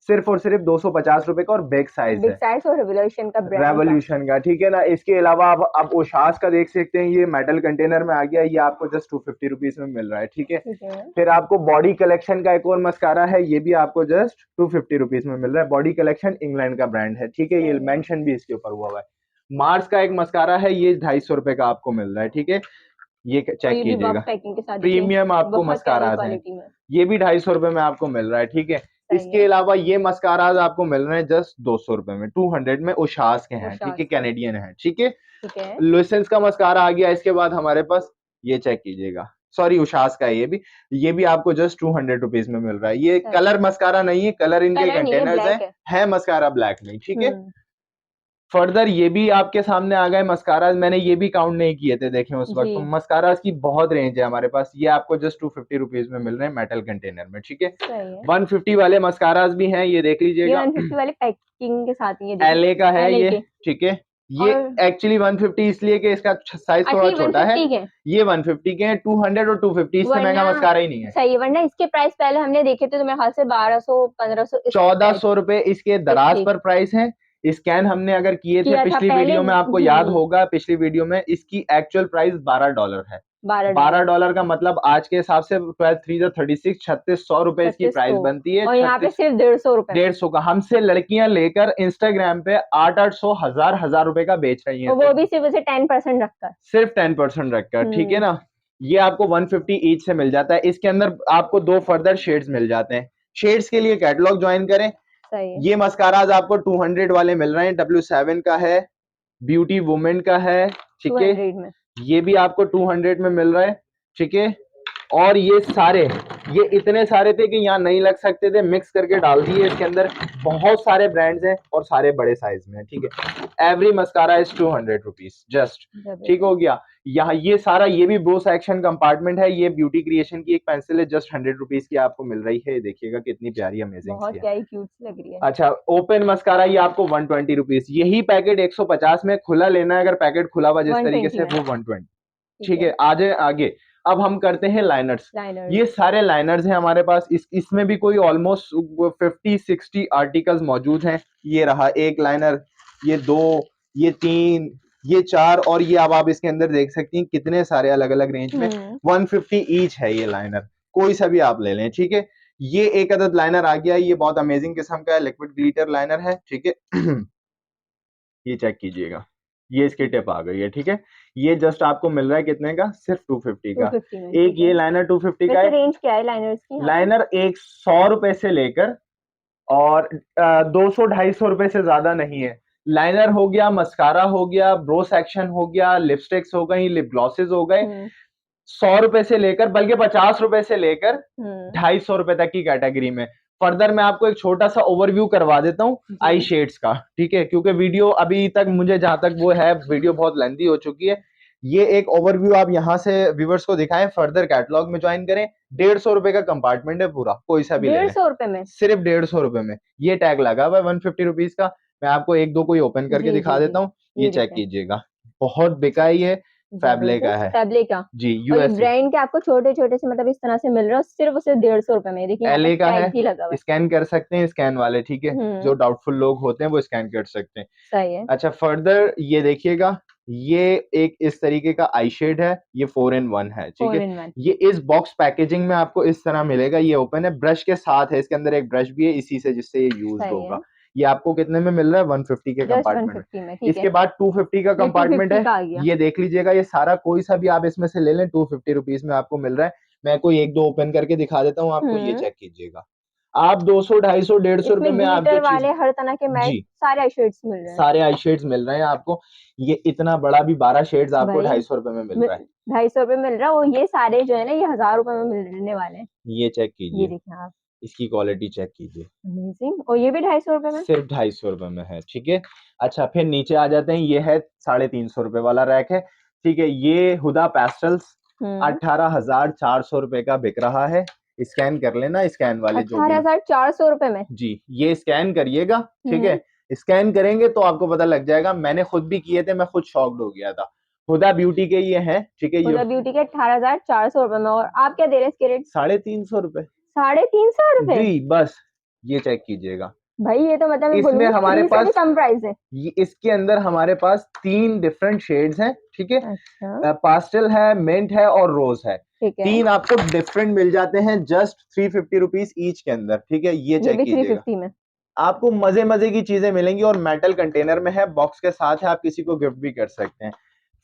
सिर्फ और सिर्फ 250 रुपए का, और बिग साइज बिग है साइज और रेवोल्यूशन का ब्रांड का रेवोल्यूशन का, ठीक है ना। इसके अलावा आप ओशास का देख सकते हैं, ये मेटल कंटेनर में आ गया, ये आपको जस्ट 250 रुपीज में मिल रहा है, ठीक है। ठीक है फिर आपको बॉडी कलेक्शन का एक और मस्कारा है, ये भी आपको जस्ट 250 रुपीज में मिल रहा है। बॉडी कलेक्शन इंग्लैंड का ब्रांड है, ठीक है, ये सही है मेंशन भी इसके ऊपर हुआ है। मार्स का एक मस्कारा है, ये 250 रुपए का आपको मिल रहा है, ठीक है। ये और चेक ये भी बफ कीजिएगा, पैकिंग के साथ प्रीमियम आपको बहुत प्यारी मस्काराज हैं, क्वालिटी में ये भी 250 रुपए में आपको मिल रहा है, ठीक है। सही इसके है अलावा ये मस्काराज आपको मिल रहे हैं जस्ट 200 रुपए में, 200 में, उशास के हैं, ठीक उशास है, के कैनेडियन है, ठीक है। ठीक है लुसेंस का मस्कारा आ गया इसके बाद हमारे पास, ये चेक कीजिएगा, सॉरी उशास का है ये भी आपको जस्ट 200 रुपीज में मिल रहा है। ये सही कलर मस्कारा नहीं है, कलर इनके कलर नहीं है कंटेनर्स ब्लैक है मस्कारा ब्लैक नहीं, ठीक है। हम्म फर्दर ये भी आपके सामने आ गए मस्काराज, मैंने ये भी काउंट नहीं किए थे, देखें उस वक्त। जी तो मस्काराज की बहुत रेंज है हमारे पास, ये आपको जस्ट 250 रुपीज में मिल रहे हैं मेटल कंटेनर में, ठीक है। सही है 150 वाले मस्काराज भी हैं, ये देख ये लीजिएगा। 150 वाले पैकिंग के साथ ही है देखिए एलए का है LA ये, के ठीक है। ये और एक्चुअली 150 इसलिए कि इसका साइज अच्छा थोड़ा ये छोटा है। 150 के ये 150 के हैं, 200 और 250 इससे वरना महंगा मस्कारा ही नहीं है। सही है वरना इसके प्राइस पहले हमने देखे थे तो मेरे ख्याल से 1200 1500 इस टाइप 1400 रुपए इसके दराज 50 पर प्राइस है। स्कैन हमने अगर किए थे किया था पिछली पहले वीडियो में, आपको याद होगा पिछली वीडियो में इसकी एक्चुअल प्राइस $12 है। 12 $12 डॉलर का मतलब आज के हिसाब से 12 3 36 3600 रुपए इसकी प्राइस 3600 बनती है। और यहाँ पे 36 सिर्फ 150 रुपए में 150 का हमसे लड़कियां लेकर इंस्टाग्राम पे 800 1000 रुपए का बेच रही हैं, और वो भी सिर्फ उसे 10% रखकर सिर्फ 10% रखकर, ठीक है हम्म ना। ये आपको 150 ईच से मिल जाता है। इसके अंदर आपको 2 फर्दर शेड्स मिल जाते हैं। शेड्स के लिए कैटलॉग ज्वाइन करें। सही है ये मस्काराज आपको 200 वाले मिल रहे हैं, W7 का है, ब्यूटी वुमेन का है, ठीक है। 200 में ये भी आपको 200 में मिल रहा है, ठीक है। और ये इतने सारे थे कि यहाँ नहीं लग सकते थे, मिक्स करके डाल दिए इसके अंदर। बहुत सारे ब्रांड्स हैं और सारे बड़े साइज में है, ठीक है। Every mascara is 200 rupees just, ठीक हो गया। यहाँ ये सारा, ये भी ब्रो सेक्शन कंपार्टमेंट है। ये ब्यूटी क्रिएशन की एक पेंसिल है, जस्ट 100 रुपीज की आपको मिल रही है। देखिएगा कितनी प्यारी अमेजिंग सी बहुत है। प्यारी क्यूट लग रही है अच्छा, ओपन मस्कारा ये आपको 120 रुपीज, यही पैकेट 150 में, खुला लेना है अगर पैकेट खुला हुआ जिस तरीके 120 से, में वो 120, ठीक है। आगे आगे अब हम करते हैं लाइनर्स। लाइनर ये सारे लाइनर्स हैं हमारे पास। इसमें भी कोई ऑलमोस्ट 50-60 आर्टिकल्स मौजूद हैं। ये रहा एक लाइनर, ये 2, ये 3, ये 4, और ये अब आप इसके अंदर देख सकती हैं कितने सारे अलग अलग रेंज में। 150 ईच है ये लाइनर, कोई सा भी आप ले लें, ठीक है। ये एक अदद लाइनर आ गया, ये बहुत अमेजिंग किस्म का है, लिक्विड ग्लिटर लाइनर है, ठीक है। ये चेक कीजिएगा, ये इसकी टिप आ गई है, ठीक है। ये जस्ट आपको मिल रहा है कितने का, सिर्फ 250 का। 250 में एक ये लाइनर 250 का है। रेंज क्या है लाइनर्स की यहाँ पे? लाइनर एक 100 रुपए से लेकर और 200-250 रुपए से ज्यादा नहीं है। लाइनर हो गया, मस्कारा हो गया, ब्रो सेक्शन हो गया, लिपस्टिक्स हो गई, लिप ग्लॉसेस हो गए, 100 रुपए से लेकर, बल्कि 50 रुपए से लेकर 250 रुपए तक की कैटेगरी में। फर्दर मैं आपको एक छोटा सा ओवरव्यू करवा देता हूँ आई शेड्स का, ठीक है, क्योंकि वीडियो अभी तक मुझे जहां तक वो है, वीडियो बहुत लेंथी हो चुकी है। ये एक ओवरव्यू आप यहाँ से व्यूवर्स को दिखाएं, फर्दर कैटलॉग में ज्वाइन करें। 150 रुपए का कंपार्टमेंट है पूरा, कोई सा भी ले लें, 150 रुपए में, सिर्फ 150 रुपए में। ये टैग लगा हुआ है 150 रुपीज का। मैं आपको एक दो कोई ओपन करके दिखा देता हूँ, ये चेक कीजिएगा, बहुत बिकाई है, फैबले का है, फैबले का जी, और ये यूएस ब्रांड के आपको छोटे छोटे से मतलब इस तरह से मिल रहा है, सिर्फ उसे 150 रुपए में। देखिए यहाँ पे एलए का टैग है, भी लगा हुआ है। स्कैन कर सकते हैं, स्कैन वाले, ठीक है, जो डाउटफुल लोग होते हैं वो स्कैन कर सकते हैं। सही है। अच्छा, फर्दर ये देखिएगा, ये एक इस तरीके का आई शेड है, ये 4 in 1 है, ठीक 4 है। in 1 ये इस बॉक्स पैकेजिंग में आपको इस तरह मिलेगा, ये ओपन है, ब्रश के साथ है, इसके अंदर एक ब्रश भी है, इसी से जिससे ये यूज सही होगा। है, ये आपको कितने में मिल रहा है, 150 के जस्ट कंपार्टमेंट में। 150 में, ठीक इसके है। बाद 250 का ये कंपार्टमेंट 250 है, का आ गया। ये देख लीजिएगा, ये सारा कोई सा भी आप इसमें से ले लें, 250 रुपीज में आपको मिल रहा है। मैं कोई एक दो ओपन करके दिखा देता हूँ आपको, ये चेक कीजिएगा। आप 200 250 150 रुपए इसमें में आप जो ग्लिटर चीज, वाले हर तरह के मैट जी, सारे आई शेड्स मिल रहे हैं, सारे आई शेड्स मिल रहे हैं आपको। ये इतना बड़ा भी 12 शेड्स आपको भाई 250 रुपए में मिल रहा है। 250 रुपए मिल रहा है, और ये सारे जो है ना ये 1000 रुपए में मिलने वाले हैं। ये चेक ये कीजिए, देखिए आप, इसकी क्वालिटी चेक कीजिए, अमेजिंग। और ये भी 250 रुपए में? सिर्फ 250 रुपए में है, ठीक है। अच्छा फिर नीचे आ जाते हैं, ये है 350 रुपए वाला रैक है, ठीक है। ये हुदा पेस्टल्स 18,400 रुपए का बिक रहा है। स्कैन कर लेना, स्कैन वाले जो भी 18,400 रुपए में? जी, ये स्कैन करिएगा, ठीक हम्म। है। स्कैन करेंगे तो आपको पता लग जाएगा, मैंने खुद भी किए थे, मैं खुद शॉक्ड हो गया था। हुदा ब्यूटी के ये हैं, ठीक है। ये हुदा ब्यूटी के 18,400 रुपए में, और आप क्या दे रहे हैं इसके रेट? 350 रुपए 350 रुपए? जी, बस ये चेक कीजिएगा। भाई ये तो मतलब मैं इसमें बोलूंगी हमारे फ्री से भी पास कम प्राइस है। इसके अंदर हमारे पास 3 डिफरेंट शेड्स हैं, ठीक है। अच्छा पास्टल है, मिंट है और रोज है। ठीक है। 3 आपको डिफरेंट मिल जाते हैं जस्ट 350 रुपीज ईच के अंदर, ठीक है। ये ये चेक भी कीजिएगा, 350 में? आपको मजे मजे की चीजें मिलेंगी और मेटल कंटेनर में है, बॉक्स के साथ है, आप किसी को गिफ्ट भी कर सकते हैं।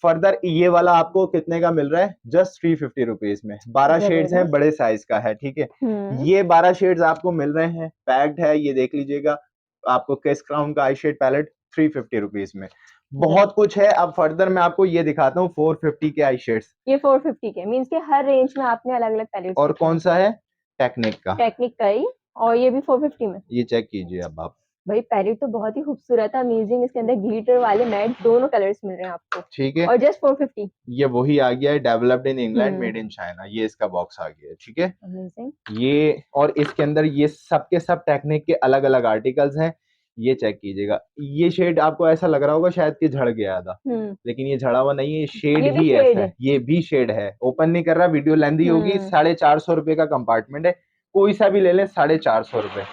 फर्दर ये वाला आपको कितने का मिल रहा है? जस्ट 350 रुपीज में। 12 शेड्स हैं, जबरदस्त। बड़े साइज का है, ठीक है। हम्म। ये 12 शेड्स आपको मिल रहे हैं, पैक्ड है, ये देख लीजिएगा। आपको किस क्राउन का आई शेड पैलेट 350 रुपीज में। बहुत कुछ है। अब फर्दर मैं आपको ये दिखाता हूँ 450 के आई शेड्स। ये 450 के मींस के हर रेंज में आपने अलग अलग पैलेट्स और कौन सा है? टेक्निक का। टेक्निक का ही, और ये भी 450 में? ये चेक कीजिए अब आप, भाई पैलेट तो बहुत ही खूबसूरत है, अमेजिंग। इसके अंदर ग्लिटर वाले मैट दोनों कलर्स मिल रहे हैं आपको, ठीक है। और जस्ट 450। ये वही आ गया है, developed in England, hmm. Made in China. ये इसका बॉक्स आ गया है, ठीक है। अमेजिंग। ये और इसके अंदर ये सब के सब टेक्निक के अलग अलग आर्टिकल्स हैं। ये चेक कीजिएगा। ये शेड आपको ऐसा लग रहा होगा शायद कि झड़ गया था, लेकिन ये झड़ा हुआ नहीं है, शेड ये भी ही शेड ऐसा है। है। ये भी शेड है, ओपन नहीं कर रहा, वीडियो लेंदी होगी। 450 रुपए का कंपार्टमेंट है, कोई सा भी ले लें। 450 रुपए,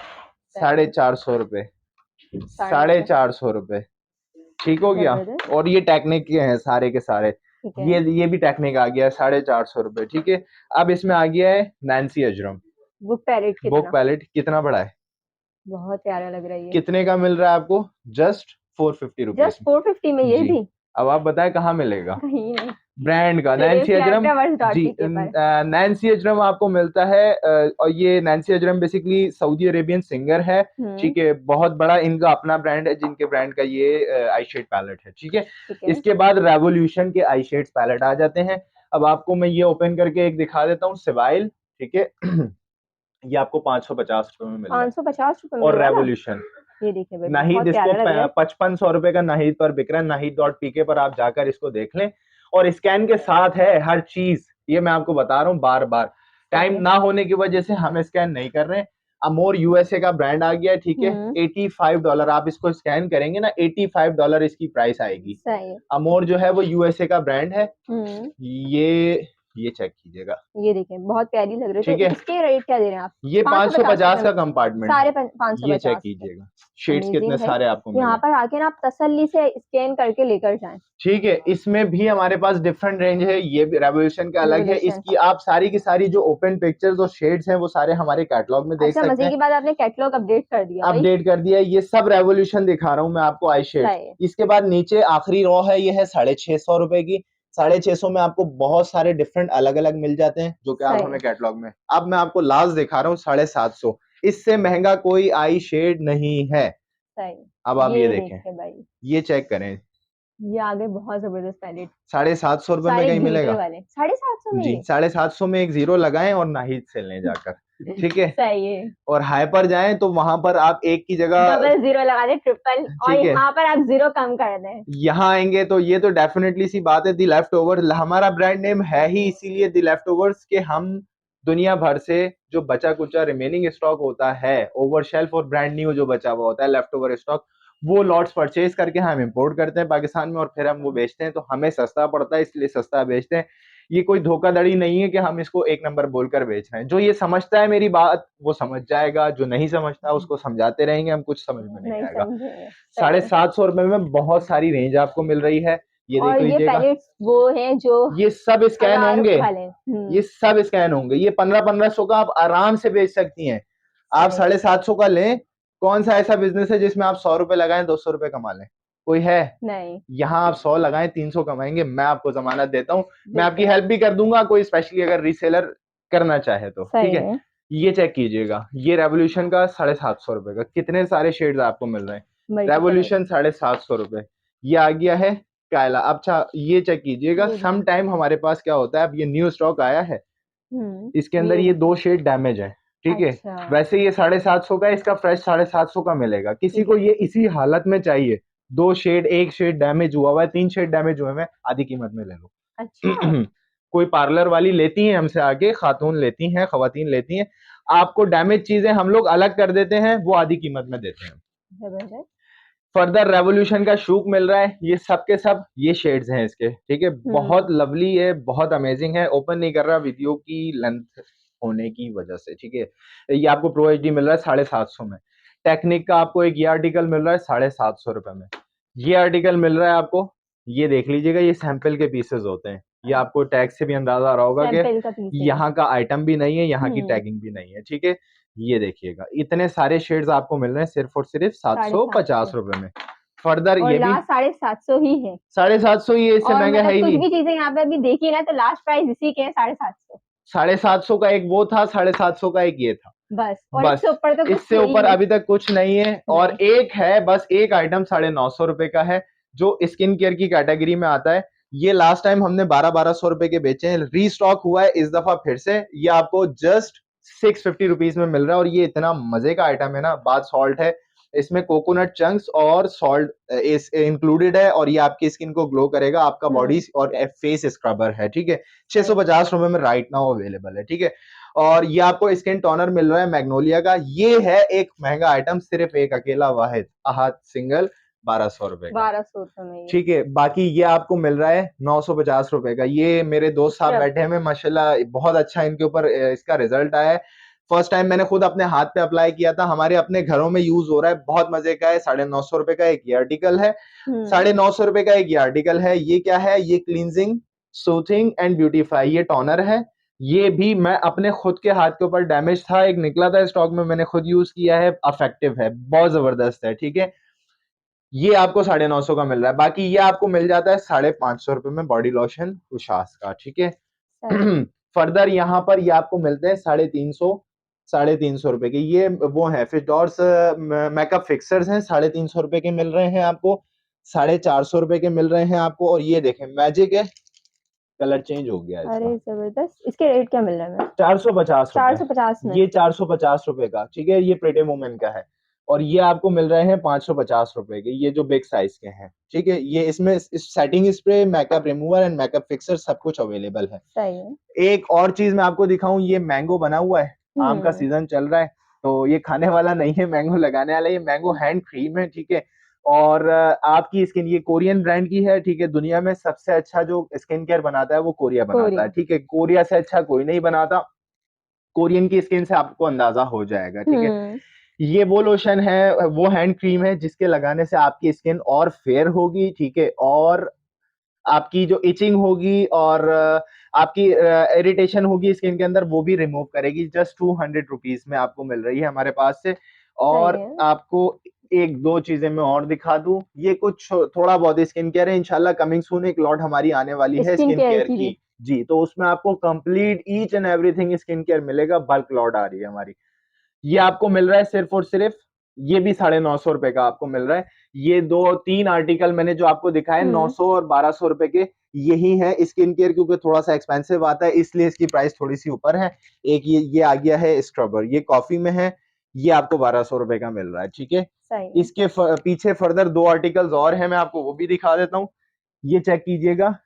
450 रुपए, 450 रुपए, ठीक हो गया। जबरदस्त। और ये टेक्निक के हैं सारे के सारे। ठीक है। ये भी टेक्निक आ गया है, 450 रुपए, ठीक है। अब इसमें आ गया है नैन्सी अजरम बुक पैलेट बुक कितना? पैलेट। कितना बड़ा है? बहुत प्यारा लग रहा है ये। कितने का मिल रहा है आपको? जस्ट 450 रुपीज जस्ट 450 में ये जी। भी? अब आप बताएं कहाँ मिलेगा? कहीं नहीं। ब्रांड का सिर्फ नैन्सी अजरम जी। leftovers.pk पर। नैन्सी अजरम आपको मिलता है, और ये Nancy Ajram basically Saudi Arabian singer है, ठीक है। बहुत बड़ा इनका अपना ब्रांड है, जिनके ब्रांड का ये आई शेड पैलेट है, ठीक है। ठीक है। इसके बाद रेवोल्यूशन के आई शेड्स पैलेट आ जाते हैं। अब आपको मैं ये ओपन करके एक दिखा देता हूँ, सिवाइल, ठीक है। ये आपको 550 रुपए में मिल रहा है। 550 रुपए में और ये वाला? रेवोल्यूशन ये देखिए भाई, नाहिद बहुत इसको प्यारा लग रहा है। 5500 रुपए का नाहिद पर बिक रहा है। नाहिद.pk पर आप जाकर इसको देख लें, और स्कैन के साथ है हर चीज। ये मैं आपको बता रहा हूँ बार बार, टाइम ना होने की वजह से हम स्कैन नहीं कर रहे हैं। अमोर यूएसए का ब्रांड आ गया है, ठीक है। $85 आप इसको स्कैन करेंगे ना, $85 इसकी प्राइस आएगी। सही है। अमोर जो है वो यूएसए का ब्रांड है। ये चेक कीजिएगा, ये देखिए बहुत प्यारी लग रही है। ठीक तो है। इसके रेट क्या दे रहे हैं आप? ये 550 का रुपए में कंपार्टमेंट सारे है। 550 ये चेक के। कीजिएगा, शेड्स अमेजिंग कितने भाई, सारे आपको यहाँ मिले, पर आके ना आप तसल्ली से स्कैन करके लेकर जाएं। ठीक है। इसमें भी हमारे पास डिफरेंट रेंज है, ये भी रेवोल्यूशन का अलग है। इसकी आप सारी की सारी जो ओपन पिक्चर्स और शेड्स हैं वो सारे हमारे कैटलॉग में देख अच्छा, सकते मजे हैं। की बात आपने कैटलॉग अपडेट कर दिया भाई। अपडेट कर दिया है, ये सब रेवोल्यूशन दिखा रहा हूँ मैं आपको आई शेड। सही है। इसके बाद नीचे आखिरी रो है, ये है 650 रुपए की। 650 में आपको बहुत सारे डिफरेंट अलग अलग मिल जाते हैं, जो कि आप सही हमें है। कैटलॉग में। अब मैं आपको लास्ट दिखा रहा हूँ 750, इससे महंगा कोई आई शेड नहीं है। सही। अब आप ये देखें, देखिए भाई, ये चेक करें, ये आगे बहुत जबरदस्त पैलेट। 750 रुपए में सारे कहीं ग्लिटर मिलेगा वाले 750 में जी। ये? 750 में एक जीरो लगाएं और नाहिद से लें जाकर, ठीक है। सही है। और हाइपर जाएं तो वहां पर आप एक की जगह, डबल जीरो लगा दे, ट्रिपल, और ठीक है। यहाँ पर आप जीरो कम कर दें। यहाँ आएंगे तो ये तो डेफिनेटली सी बात है, दी लेफ्ट ओवर हमारा ब्रांड नेम है ही इसीलिए दी लेफ्ट ओवर्स के। हम दुनिया भर से जो बचा कुचा रिमेनिंग स्टॉक होता है, ओवर शेल्फ और ब्रांड न्यू जो बचा हुआ होता है लेफ्ट ओवर स्टॉक, वो लॉट्स परचेज करके हम इंपोर्ट करते हैं पाकिस्तान में, और फिर हम वो बेचते हैं। तो हमें सस्ता पड़ता है, इसलिए सस्ता बेचते हैं। ये कोई धोखाधड़ी नहीं है कि हम इसको एक नंबर बोलकर बेच रहे हैं। जो ये समझता है मेरी बात वो समझ जाएगा, जो नहीं समझता उसको समझाते रहेंगे हम, कुछ समझ में नहीं आएगा। समझेंगे। 750 रुपए में बहुत सारी रेंज आपको मिल रही है। ये देख और ये लीजिएगा, पैलेट्स वो हैं जो ये सब स्कैन अनार होंगे, खा लें। ये सब स्कैन होंगे। ये 1500 का आप आराम से बेच सकती हैं। आप 750 का लें, कौन सा ऐसा बिजनेस है जिसमें आप 100 रुपए लगाएं 200 रुपए कमा लें? कोई है? नहीं। यहाँ आप 100 लगाएं 300 कमाएंगे, मैं आपको जमानत देता हूँ। मैं आपकी हेल्प भी कर दूंगा, कोई स्पेशली अगर रीसेलर करना चाहे तो, ठीक है। ये चेक कीजिएगा, ये रेवोल्यूशन का 750 रुपए का, कितने सारे शेड्स आपको मिल रहे हैं। रेवोल्यूशन 750 रुपए। ये आ गया है कायला। अच्छा ये चेक कीजिएगा, सम टाइम हमारे पास क्या होता है, अब ये न्यू स्टॉक आया है, इसके अंदर ये 2 शेड डैमेज है, ठीक है। अच्छा, वैसे ये 750 का है, इसका फ्रेश 750 का मिलेगा। किसी ठीक को है। ये इसी हालत में चाहिए, 2 शेड, 1 शेड डैमेज हुआ हुआ है, 3 शेड डैमेज हुए हैं, आधी कीमत में ले लो। अच्छा, कोई पार्लर वाली लेती है हमसे आके, खातून लेती हैं, खवातीन लेती हैं, आपको डैमेज चीजें हम लोग अलग कर देते हैं, वो आधी कीमत में देते हैं। ज़बरदस्त। फर्दर रेवोल्यूशन का शूक मिल रहा है, ये सब के सब ये शेड्स हैं इसके, ठीक है। बहुत हुँ, लवली है, बहुत अमेजिंग है। ओपन नहीं कर रहा वीडियो की लेंथ होने की वजह से, ठीक है। ये आपको प्रो एच डी मिल रहा है 750 में। टेक्निक का आपको एक ये आर्टिकल मिल रहा है 750 रुपए में। ये आर्टिकल मिल रहा है आपको, ये देख लीजिएगा, ये सैंपल के पीसेस होते हैं। ये आपको टैग से भी अंदाजा आ रहा होगा कि सैंपल का पीस है ये। यहाँ का आइटम भी नहीं है, यहाँ की हुँ, टैगिंग भी नहीं है, ठीक है। ये देखिएगा, इतने सारे शेड्स आपको मिल रहे हैं सिर्फ और सिर्फ 750 750 रुपए में। फर्दर और ये भी लास्ट 750 ही है। 750 ही है, इससे और महंगा है मतलब ही कुछ नहीं। भी चीज़ें यहाँ पे अभी देखी ना तो लास्ट प्राइस इसी के हैं 750 750 का एक वो था, 750 का एक ये था। बस और बस, इससे ऊपर तो कुछ इससे है ही ऊपर नहीं। अभी तक कुछ नहीं है। और नहीं, एक है, बस एक आइटम 950 रुपए का है, जो स्किन केयर की कैटेगरी में आता है। ये लास्ट टाइम हमने 1200 रुपए के बेचे हैं, रीस्टॉक हुआ है इस दफा फिर से। ये आपको जस्ट 650 रुपीज में मिल रहा है, और ये इतना मजे का आइटम है ना। बात सॉल्ट है, इसमें कोकोनट चंक्स और सॉल्ट इस इंक्लूडेड है, और ये आपकी स्किन को ग्लो करेगा, आपका बॉडी हुँ, और फेस स्क्रबर है, ठीक है। छह सौ सही, पचास रुपए में राइट नाउ अवेलेबल है, ठीक है। और ये आपको स्किन टोनर मिल रहा है मैग्नोलिया का। ये है एक महंगा आइटम, सिर्फ एक अकेला वाहिद अहाद सिंगल 1200 रुपए का, 1200 में ये ठीक है। बाकी ये आपको मिल रहा है 950 रुपए का। ये मेरे दोस्त साहब स्क्रब। बैठे हैं, माशाल्लाह बहुत अच्छा इनके ऊपर इसका रिजल्ट आया है। फर्स्ट टाइम मैंने खुद अपने हाथ पे अप्लाई किया था, हमारे अपने घरों में यूज हो रहा है, बहुत मजे का है। 950 रुपए का एक ये आर्टिकल है, हुँ, 950 रुपए का एक ये आर्टिकल है। ये क्या है, ये क्लींजिंग सूथिंग एंड ब्यूटीफाई, ये टोनर है। ये भी मैं अपने खुद के हाथ के ऊपर, डैमेज था एक, निकला था स्टॉक में, मैंने खुद यूज किया है, अफेक्टिव है, बहुत जबरदस्त है, ठीक है। ये आपको 950 का मिल रहा है। बाकी ये आपको मिल जाता है 550 रुपए में, बॉडी लोशन उशास का, ठीक है। सही, फर्दर यहाँ पर ये आपको मिलते हैं 350 रुपए के। ये वो है फिटोर्स मेकअप फिक्सर्स हैं, 350 रुपए के मिल रहे हैं आपको। 450 रुपए के मिल रहे हैं आपको। और ये देखें, मैजिक है, कलर चेंज हो गया है अरे इसका। ज़बरदस्त! इसके रेट क्या मिल रहा है हमें? 450 रुपए, 450 में? ये 450 रुपए का, ठीक है। ये प्रेटी वुमेन का है। और ये आपको मिल रहे हैं 550 रुपए के, ये जो बिग साइज के हैं, ठीक है। ये इसमें इस setting spray, makeup remover and makeup fixer सब कुछ अवेलेबल है। सही है। एक और चीज मैं आपको दिखाऊं, ये मैंगो बना हुआ है, आम का हुँ, सीजन चल रहा है, तो ये खाने वाला नहीं है, मैंगो लगाने वाला है। ये मैंगो हैंड क्रीम है, ठीक है। और आपकी स्किन, ये कोरियन ब्रांड की है, ठीक है। दुनिया में सबसे अच्छा जो स्किन केयर बनाता है वो कोरिया बनाता है, कोरियन। ठीक है। कोरिया से अच्छा कोई नहीं बनाता। कोरियन की स्किन से आपको अंदाजा हो जाएगा, ठीक है। हुँ, ये वो लोशन है, वो हैंड क्रीम है, जिसके लगाने से आपकी स्किन और फेयर होगी, ठीक है। और आपकी जो इचिंग होगी और आपकी इरिटेशन होगी स्किन के अंदर, वो भी रिमूव करेगी। जस्ट 200 रुपीज में आपको मिल रही है हमारे पास से। सही और है। आपको एक दो चीजें मैं और दिखा दूं, ये कुछ थोड़ा बहुत स्किन केयर है, इंशाल्लाह कमिंग सून एक लॉट हमारी आने वाली है स्किन स्किन केयर केयर की की। भी। जी, तो उसमें आपको complete each and everything skin care मिलेगा, बल्क लॉट आ रही है हमारी। ये आपको मिल रहा है सिर्फ और सिर्फ, ये भी 950 रुपए का आपको मिल रहा है। ये दो तीन आर्टिकल मैंने जो आपको दिखाए, नौ हुँ, सौ और 1200 रुपए के, यही है स्किन केयर, क्योंकि थोड़ा सा एक्सपेंसिव आता है, इसलिए इसकी प्राइस थोड़ी सी ऊपर है। एक ये आ गया है स्क्रबर, ये कॉफी में है, ये आपको 1200 रुपए का मिल रहा है, ठीक है। सही है। इसके पीछे फर्दर दो आर्टिकल्स और हैं, मैं आपको वो भी दिखा देता हूँ। ये चेक कीजिएगा,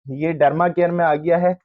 ये डर्मा केयर में आ गया है।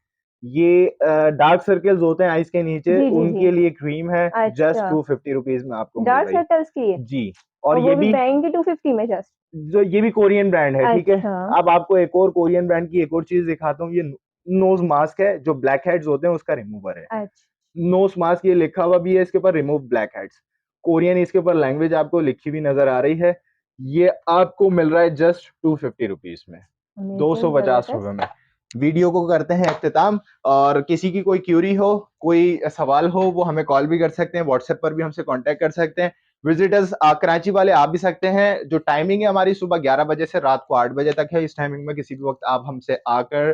ये डार्क सर्कल्स होते हैं आईज के नीचे, जी, जी, जी। उनके लिए क्रीम है, जस्ट अच्छा, 250 रुपीज में आपको मिल डार्क रही सर्कल्स की है? है जी। और और ये वो भी भी, महँगी 250 में जस्ट? जो ये भी कोरियन ब्रांड है, ठीक है। अच्छा, अब आपको एक और कोरियन ब्रांड की एक और चीज दिखाता हूँ। ये नोज मास्क है, जो ब्लैक हेड्स होते हैं उसका रिमूवर है। अच्छा, नोज मास्क, ये लिखा हुआ भी है इसके ऊपर, रिमूव ब्लैक हेड्स, कोरियन इसके ऊपर लैंग्वेज आपको लिखी हुई नजर आ रही है। ये आपको मिल रहा है जस्ट 250 रुपीज में, दो अमेज़िंग, सौ पचास ज़बरदस्त। रुपए में। वीडियो को करते हैं इख्तिताम। और किसी की कोई क्यूरी हो, कोई सवाल हो, वो हमें कॉल भी कर सकते हैं, व्हाट्सएप पर भी हमसे कांटेक्ट कर सकते हैं। विजिटर्स कराची वाले आ भी सकते हैं। जो टाइमिंग है हमारी, सुबह 11 बजे से रात को 8 बजे तक है। इस टाइमिंग में किसी भी वक्त आप हमसे आकर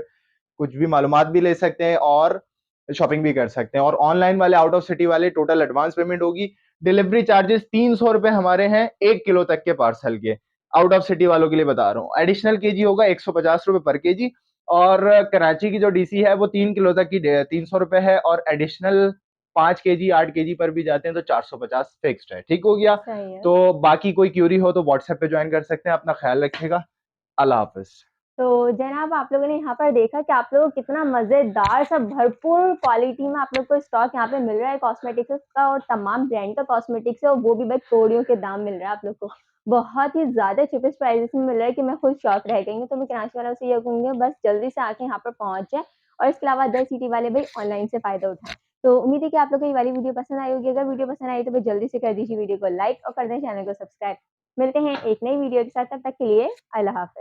कुछ भी मालूमात भी ले सकते हैं और शॉपिंग भी कर सकते हैं। और ऑनलाइन वाले, आउट ऑफ सिटी वाले, टोटल एडवांस पेमेंट होगी। डिलीवरी चार्जेस 300 रुपए हमारे हैं 1 किलो तक के पार्सल के। आउट ऑफ सिटी वालों के लिए बता रहा हूँ, एडिशनल केजी होगा 150 रुपए पर केजी। और कराची की जो डीसी है वो 3 किलो तक की 300 रुपए है, और एडिशनल 5 केजी 8 केजी पर भी जाते हैं तो 450 फिक्स्ड है। ठीक हो गया। सही है। तो बाकी कोई क्यूरी हो तो व्हाट्सएप पे ज्वाइन कर सकते हैं। अपना ख्याल रखिएगा। अल्लाह हाफिज। तो जनाब आप लोगों ने यहाँ पर देखा कि आप लोगों को कितना मज़ेदार सा भरपूर क्वालिटी में आप लोग को स्टॉक यहाँ पे मिल रहा है कॉस्मेटिक्स का, और तमाम ब्रांड का कॉस्मेटिक्स है, और वो भी भाई कौड़ियों के दाम मिल रहा है आप लोग को। बहुत ही ज़्यादा चीपेस्ट प्राइसेस में मिल रहा है कि मैं खुद शॉक रह गई हूँ। तो मैं कराची वालों से ये कहूँगी बस जल्दी से आके यहाँ पर पहुँच जाए, और इसके अलावा अदर सिटी वाले भाई ऑनलाइन से फ़ायदा उठाएँ। तो उम्मीद है कि आप लोग को ये वाली वीडियो पसंद आई होगी। अगर वीडियो पसंद आई तो भाई जल्दी से कर दीजिए वीडियो को लाइक और कर दें चैनल को सब्सक्राइब। मिलते हैं एक नई वीडियो के साथ, तब तक के लिए अल्लाह हाफ़िज़।